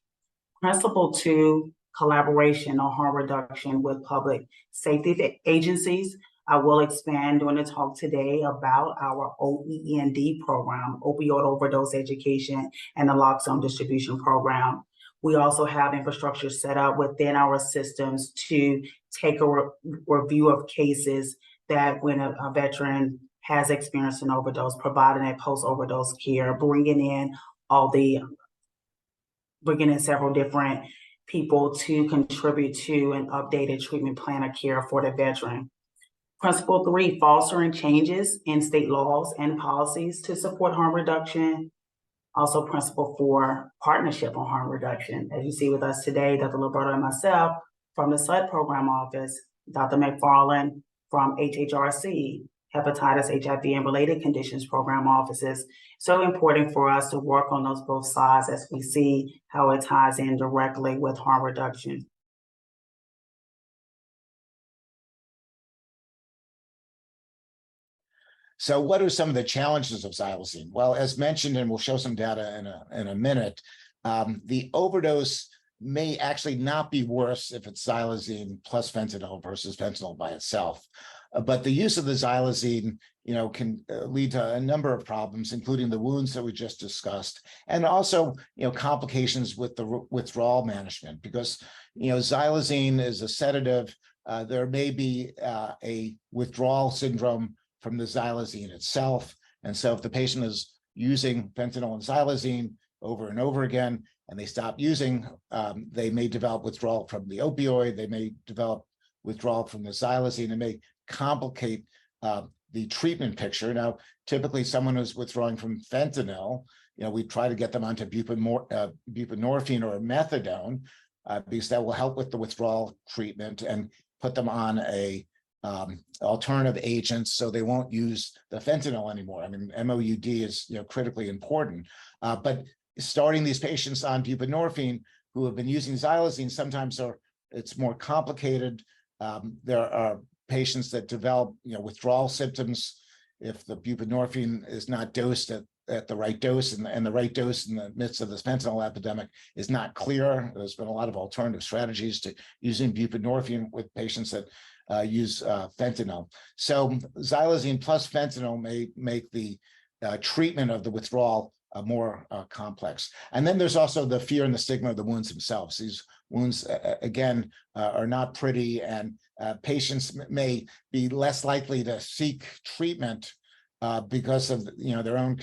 Speaker 11: Principle 2, collaboration on harm reduction with public safety agencies. I will expand during the talk today about our OEND program, opioid overdose education, and the naloxone distribution program. We also have infrastructure set up within our systems to take a review of cases that when a veteran has experienced an overdose, providing that post-overdose care, bringing in several different people to contribute to an updated treatment plan of care for the veteran. Principle 3, fostering changes in state laws and policies to support harm reduction. Also, principle 4, partnership on harm reduction. As you see with us today, Dr. Roberto and myself from the SUD program office, Dr. McFarland from HHRC, hepatitis, HIV, and related conditions program offices. So important for us to work on those both sides as we see how it ties in directly with harm reduction.
Speaker 12: So what are some of the challenges of xylazine? Well, as mentioned, and we'll show some data in a minute, the overdose may actually not be worse if it's xylazine plus fentanyl versus fentanyl by itself. But the use of the xylazine, can lead to a number of problems, including the wounds that we just discussed, and also, complications with the withdrawal management, because, xylazine is a sedative. There may be a withdrawal syndrome from the xylazine itself. And so if the patient is using fentanyl and xylazine over and over again, and they stop using, they may develop withdrawal from the opioid, they may develop withdrawal from the xylazine, it may complicate the treatment picture. Now, typically someone who's withdrawing from fentanyl, we try to get them onto buprenorphine or methadone, because that will help with the withdrawal treatment and put them on a alternative agents so they won't use the fentanyl anymore. I mean, MOUD is critically important, but starting these patients on buprenorphine who have been using xylazine, sometimes it's more complicated. There are patients that develop withdrawal symptoms if the buprenorphine is not dosed at the right dose, and the right dose in the midst of this fentanyl epidemic is not clear. There's been a lot of alternative strategies to using buprenorphine with patients that use fentanyl. So xylazine plus fentanyl may make the treatment of the withdrawal more complex. And then there's also the fear and the stigma of the wounds themselves. These wounds, again, are not pretty, and patients may be less likely to seek treatment because of their own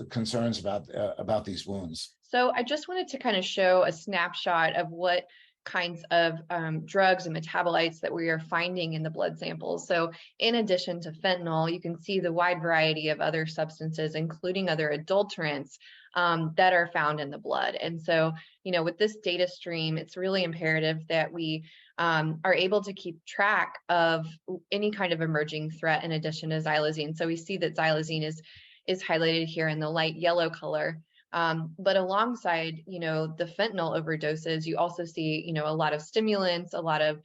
Speaker 12: concerns about these wounds.
Speaker 13: So I just wanted to kind of show a snapshot of what kinds of drugs and metabolites that we are finding in the blood samples. So in addition to fentanyl, you can see the wide variety of other substances, including other adulterants that are found in the blood. And so, with this data stream, it's really imperative that we are able to keep track of any kind of emerging threat in addition to xylazine. So we see that xylazine is highlighted here in the light yellow color. But alongside, the fentanyl overdoses, you also see, a lot of stimulants, a lot of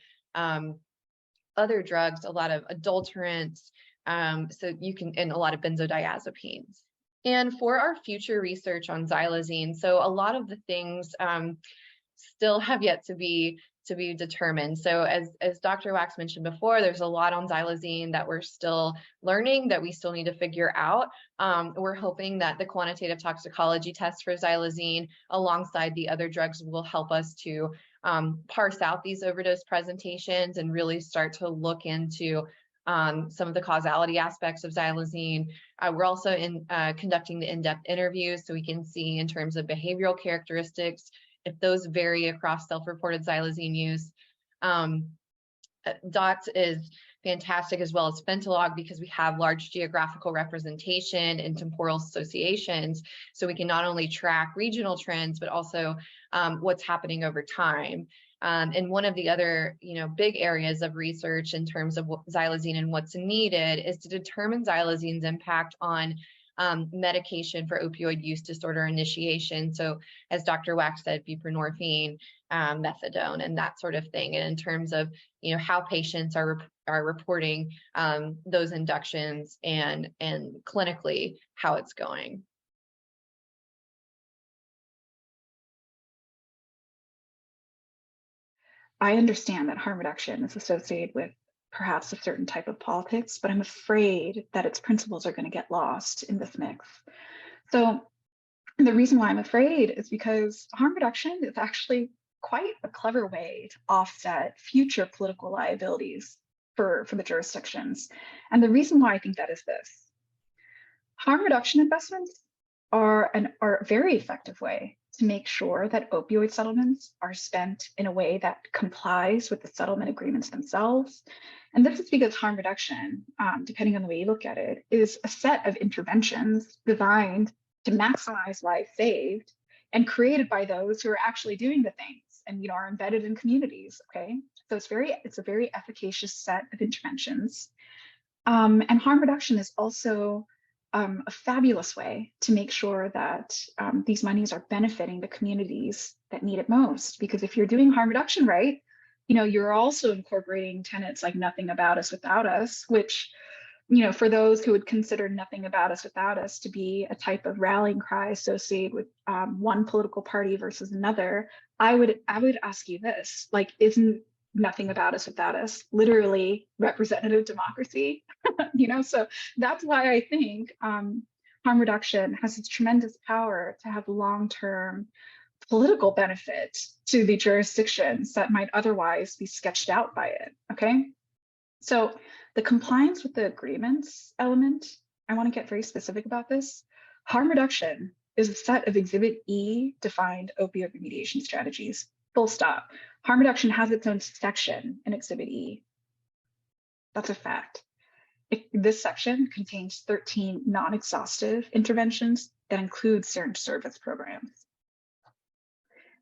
Speaker 13: other drugs, a lot of adulterants, and a lot of benzodiazepines. And for our future research on xylazine, so a lot of the things still have yet to be to be determined. So as Dr. Wax mentioned before, there's a lot on xylazine that we're still learning, that we still need to figure out. We're hoping that the quantitative toxicology test for xylazine alongside the other drugs will help us to parse out these overdose presentations and really start to look into some of the causality aspects of xylazine. We're also conducting the in-depth interviews so we can see in terms of behavioral characteristics if those vary across self-reported xylazine use. DOTS is fantastic, as well as Fentolog, because we have large geographical representation and temporal associations. So we can not only track regional trends, but also what's happening over time. And one of the other, big areas of research in terms of xylazine and what's needed is to determine xylazine's impact on medication for opioid use disorder initiation. So as Dr. Wax said, buprenorphine, methadone, and that sort of thing. And in terms of, how patients are reporting those inductions and clinically how it's going.
Speaker 14: I understand that harm reduction is associated with perhaps a certain type of politics, but I'm afraid that its principles are going to get lost in this mix. So the reason why I'm afraid is because harm reduction is actually quite a clever way to offset future political liabilities for the jurisdictions. And the reason why I think that is this: harm reduction investments are a very effective way to make sure that opioid settlements are spent in a way that complies with the settlement agreements themselves. And this is because harm reduction, depending on the way you look at it, is a set of interventions designed to maximize lives saved and created by those who are actually doing the things and are embedded in communities. Okay, so it's a very efficacious set of interventions. And harm reduction is also a fabulous way to make sure that these monies are benefiting the communities that need it most. Because if you're doing harm reduction right, you're also incorporating tenets like nothing about us without us, which, for those who would consider nothing about us without us to be a type of rallying cry associated with one political party versus another, I would ask you this: like, isn't nothing about us without us literally representative democracy? So that's why I think harm reduction has this tremendous power to have long-term political benefit to the jurisdictions that might otherwise be sketched out by it. Okay, so the compliance with the agreements element, I want to get very specific about this. Harm reduction is a set of Exhibit E defined opioid remediation strategies. Full stop. Harm reduction has its own section in Exhibit E. That's a fact. This section contains 13 non-exhaustive interventions that include certain service programs.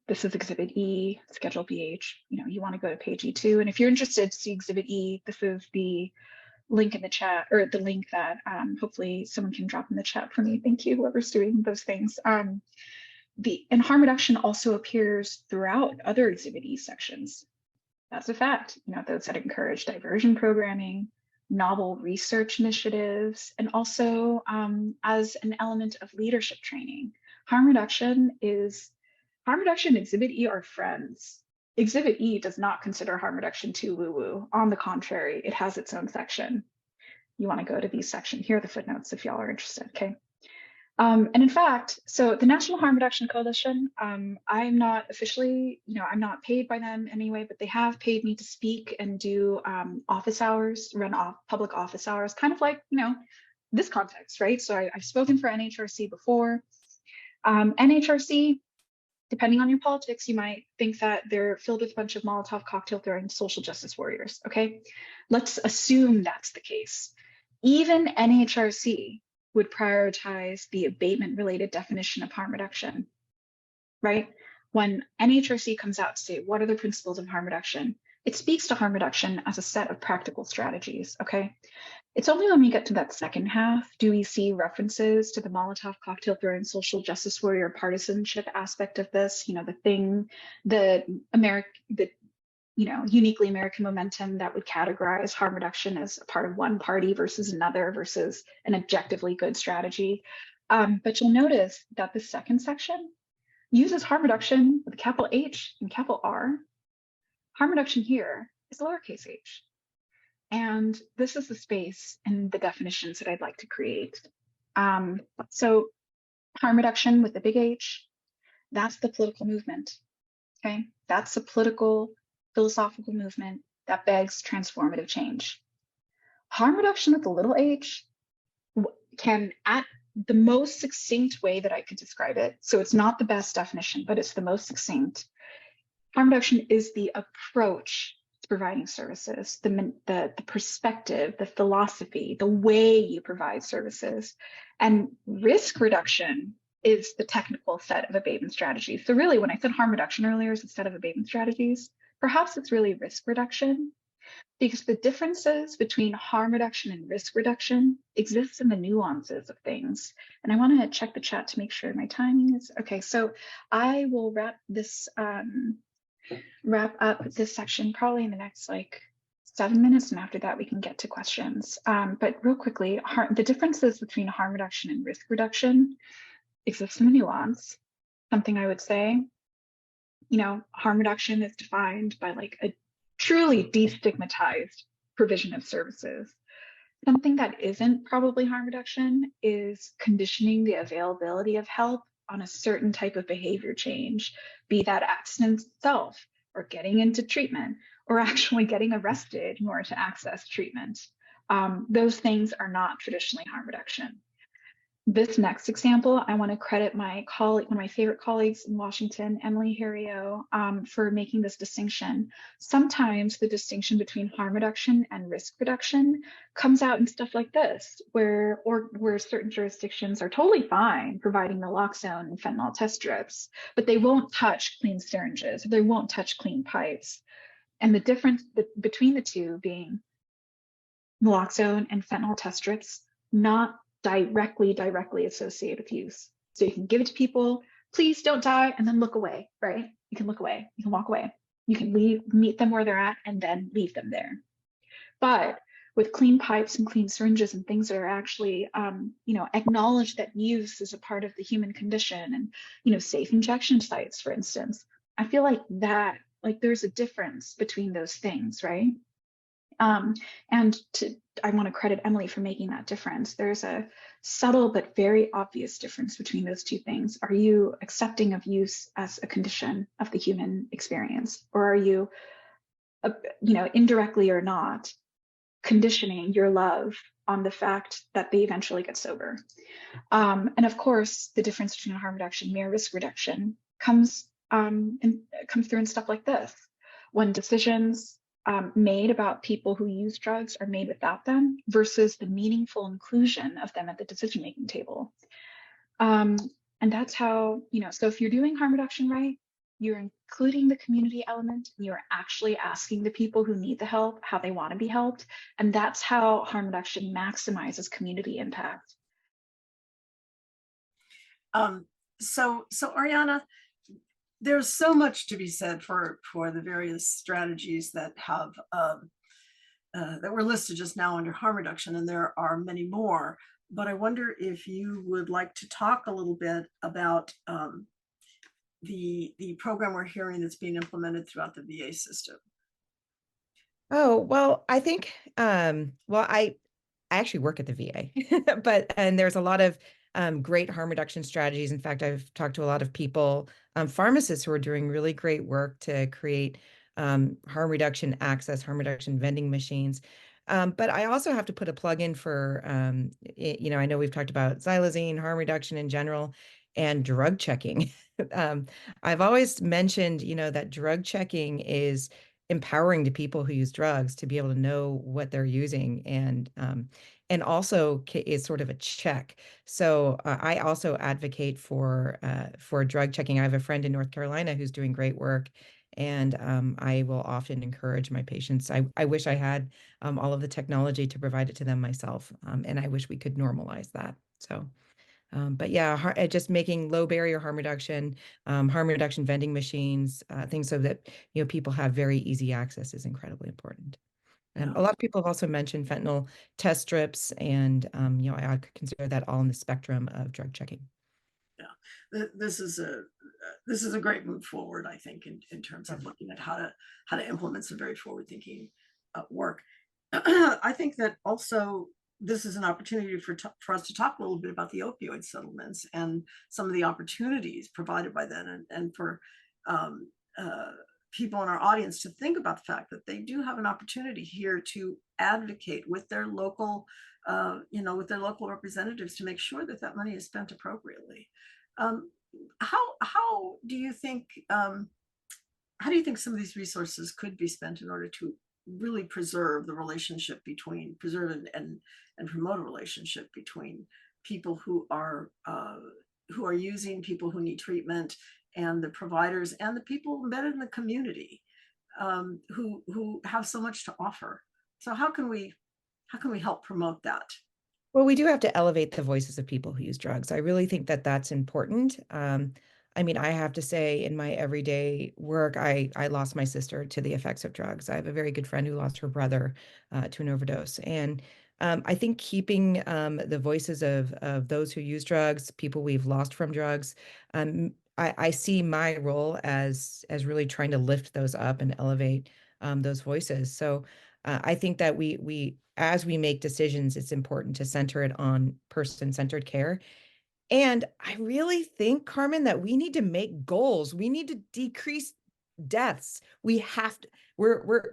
Speaker 14: This is Exhibit E, Schedule BH. You want to go to page E2. And if you're interested to see Exhibit E, this is the link in the chat, or the link that hopefully someone can drop in the chat for me. Thank you, whoever's doing those things. And harm reduction also appears throughout other Exhibit E sections. That's a fact. Those that encourage diversion programming, novel research initiatives, and also as an element of leadership training. Harm reduction and Exhibit E are friends. Exhibit E does not consider harm reduction too woo-woo. On the contrary, it has its own section. You want to go to these sections. Here are the footnotes if y'all are interested, okay? And in fact, so the National Harm Reduction Coalition, I'm not officially, I'm not paid by them anyway, but they have paid me to speak and do office hours, run public office hours, kind of like, this context, right? So I've spoken for NHRC before. NHRC, depending on your politics, you might think that they're filled with a bunch of Molotov cocktail throwing social justice warriors, okay? Let's assume that's the case. Even NHRC would prioritize the abatement-related definition of harm reduction, right? When NHRC comes out to say, what are the principles of harm reduction? It speaks to harm reduction as a set of practical strategies, okay? It's only when we get to that second half do we see references to the Molotov cocktail throwing social justice warrior partisanship aspect of this, the uniquely American momentum that would categorize harm reduction as a part of one party versus another versus an objectively good strategy. But you'll notice that the second section uses harm reduction with a capital H and capital R Harm reduction here is lowercase h. And this is the space and the definitions that I'd like to create. So harm reduction with the big H, that's the political movement, okay? That's the political, philosophical movement that begs transformative change. Harm reduction with the little h can, at the most succinct way that I could describe it, so it's not the best definition, but it's the most succinct. Harm reduction is the approach to providing services, the perspective, the philosophy, the way you provide services. And risk reduction is the technical set of abatement strategies. So really, when I said harm reduction earlier is a set of abatement strategies, perhaps it's really risk reduction, because the differences between harm reduction and risk reduction exists in the nuances of things. And I want to check the chat to make sure my timing is okay. So I will wrap up this section probably in the next like 7 minutes, and after that we can get to questions. But real quickly, the differences between harm reduction and risk reduction exists in the nuance. Something I would say, you know, harm reduction is defined by like a truly destigmatized provision of services. Something that isn't probably harm reduction is conditioning the availability of help on a certain type of behavior change, be that abstinence itself, or getting into treatment, or actually getting arrested in order to access treatment. Those things are not traditionally harm reduction. This next example, I want to credit my colleague, one of my favorite colleagues in Washington, Emily Herrio, for making this distinction. Sometimes the distinction between harm reduction and risk reduction comes out in stuff like this, where certain jurisdictions are totally fine providing naloxone and fentanyl test strips, but they won't touch clean syringes, they won't touch clean pipes. And the difference between the two being naloxone and fentanyl test strips, not directly associated with use. So you can give it to people, please don't die, and then look away, right? You can look away, you can walk away. You can meet them where they're at and then leave them there. But with clean pipes and clean syringes and things that are actually, you know, acknowledge that use is a part of the human condition, and, you know, safe injection sites, for instance, I feel like that, like there's a difference between those things, right? I want to credit Emily for making that difference. There's a subtle but very obvious difference between those two things. Are you accepting of use as a condition of the human experience, or are you, you know, indirectly or not, conditioning your love on the fact that they eventually get sober? And of course, the difference between harm reduction, mere risk reduction comes through in stuff like this. When decisions made about people who use drugs are made without them versus the meaningful inclusion of them at the decision-making table. And that's how, you know, so if you're doing harm reduction right, you're including the community element, and you're actually asking the people who need the help how they want to be helped. And that's how harm reduction maximizes community impact.
Speaker 2: So Ariana, there's so much to be said for the various strategies that have that were listed just now under harm reduction, and there are many more. But I wonder if you would like to talk a little bit about the program we're hearing that's being implemented throughout the VA system.
Speaker 6: Oh, well, I think, well, I actually work at the VA, and there's a lot of great harm reduction strategies. In fact, I've talked to a lot of people, pharmacists who are doing really great work to create harm reduction access, harm reduction vending machines. But I also have to put a plug in for, you know, I know we've talked about xylazine, harm reduction in general, and drug checking. I've always mentioned, you know, that drug checking is empowering the people who use drugs to be able to know what they're using, and also is sort of a check. So I also advocate for drug checking. I have a friend in North Carolina who's doing great work, and I will often encourage my patients. I wish I had all of the technology to provide it to them myself, and I wish we could normalize that. So, but yeah, just making low barrier harm reduction vending machines, things so that, you know, people have very easy access is incredibly important. A lot of people have also mentioned fentanyl test strips, and you know, I consider that all in the spectrum of drug checking.
Speaker 2: Yeah. this is a great move forward, I think, in terms of looking at how to implement some very forward-thinking work. I think that also this is an opportunity for us to talk a little bit about the opioid settlements and some of the opportunities provided by that, and for people in our audience to think about the fact that they do have an opportunity here to advocate with their local, with their local representatives to make sure that that money is spent appropriately. How do you think some of these resources could be spent in order to really preserve the relationship between and promote a relationship between people who are using, people who need treatment, and the providers and the people embedded in the community who have so much to offer? So how can we help promote that?
Speaker 6: Well, we do have to elevate the voices of people who use drugs. I really think that that's important. I mean, I have to say, in my everyday work, I lost my sister to the effects of drugs. I have a very good friend who lost her brother to an overdose. And I think keeping the voices of those who use drugs, people we've lost from drugs, I see my role as really trying to lift those up and elevate those voices. So I think that we as we make decisions, it's important to center it on person-centered care. And I really think, Carmen, that we need to make goals. We need to decrease deaths. We have to,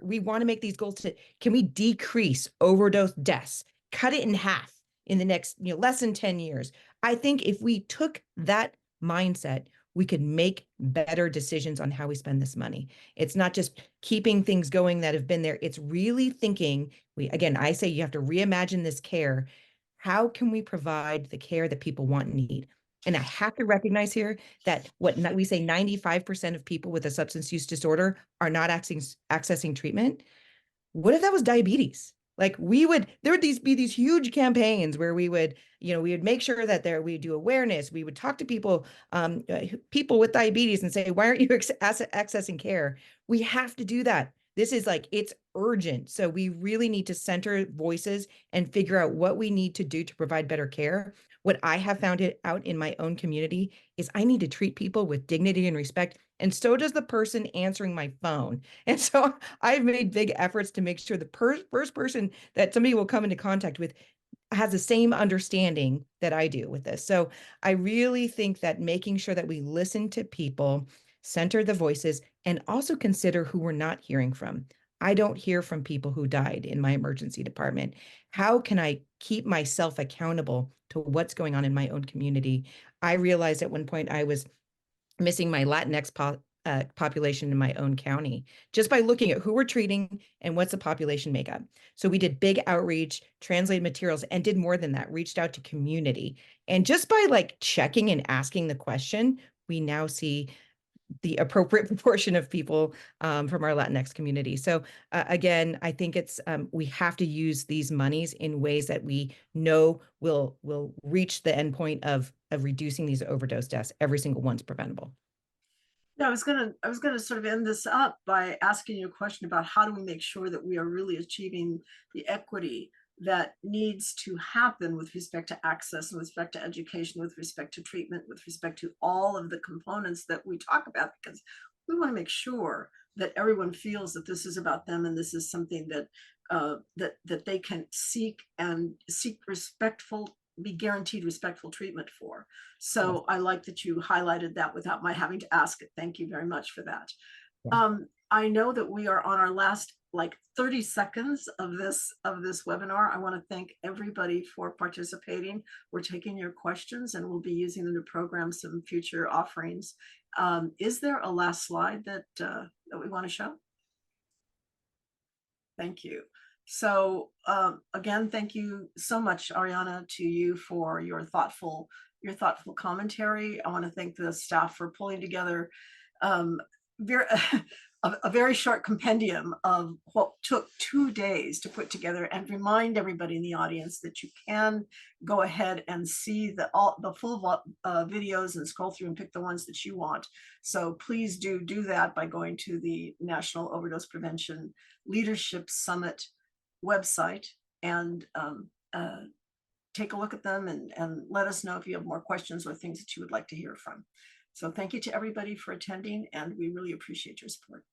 Speaker 6: we want to make these goals to, can we decrease overdose deaths, cut it in half in the next, less than 10 years? I think if we took that mindset, we could make better decisions on how we spend this money. It's not just keeping things going that have been there. It's really thinking, again, I say you have to reimagine this care. How can we provide the care that people want and need? And I have to recognize here that we say 95% of people with a substance use disorder are not accessing treatment. What if that was diabetes? Like there would be these huge campaigns where we would make sure that we do awareness. We would talk to people with diabetes and say, why aren't you accessing care? We have to do that. This is it's urgent. So we really need to center voices and figure out what we need to do to provide better care. What I have found out in my own community is I need to treat people with dignity and respect. And so does the person answering my phone. And so I've made big efforts to make sure the first person that somebody will come into contact with has the same understanding that I do with this. So I really think that making sure that we listen to people, center the voices, and also consider who we're not hearing from. I don't hear from people who died in my emergency department. How can I keep myself accountable to what's going on in my own community? I realized at one point I was missing my Latinx population in my own county just by looking at who we're treating and what's the population makeup. So we did big outreach, translated materials, and did more than that, reached out to community. And just by checking and asking the question, we now see the appropriate proportion of people from our Latinx community. So again, I think it's we have to use these monies in ways that we know will reach the endpoint of reducing these overdose deaths. Every single one's preventable.
Speaker 2: Yeah, I was gonna sort of end this up by asking you a question about how do we make sure that we are really achieving the equity that needs to happen with respect to access and with respect to education, with respect to treatment, with respect to all of the components that we talk about, because we want to make sure that everyone feels that this is about them and this is something that that they can seek respectful, be guaranteed respectful treatment for. So I like that you highlighted that without my having to ask it. Thank you very much for that. I know that we are on our last 30 seconds of this webinar. I want to thank everybody for participating. We're taking your questions and we'll be using them to program some future offerings. Is there a last slide that we want to show? Thank you. So again, thank you so much, Ariana, to you for your thoughtful commentary. I want to thank the staff for pulling together a very short compendium of what took 2 days to put together, and remind everybody in the audience that you can go ahead and see the full videos and scroll through and pick the ones that you want. So please do that by going to the National Overdose Prevention Leadership Summit website and take a look at them and let us know if you have more questions or things that you would like to hear from. So thank you to everybody for attending, and we really appreciate your support.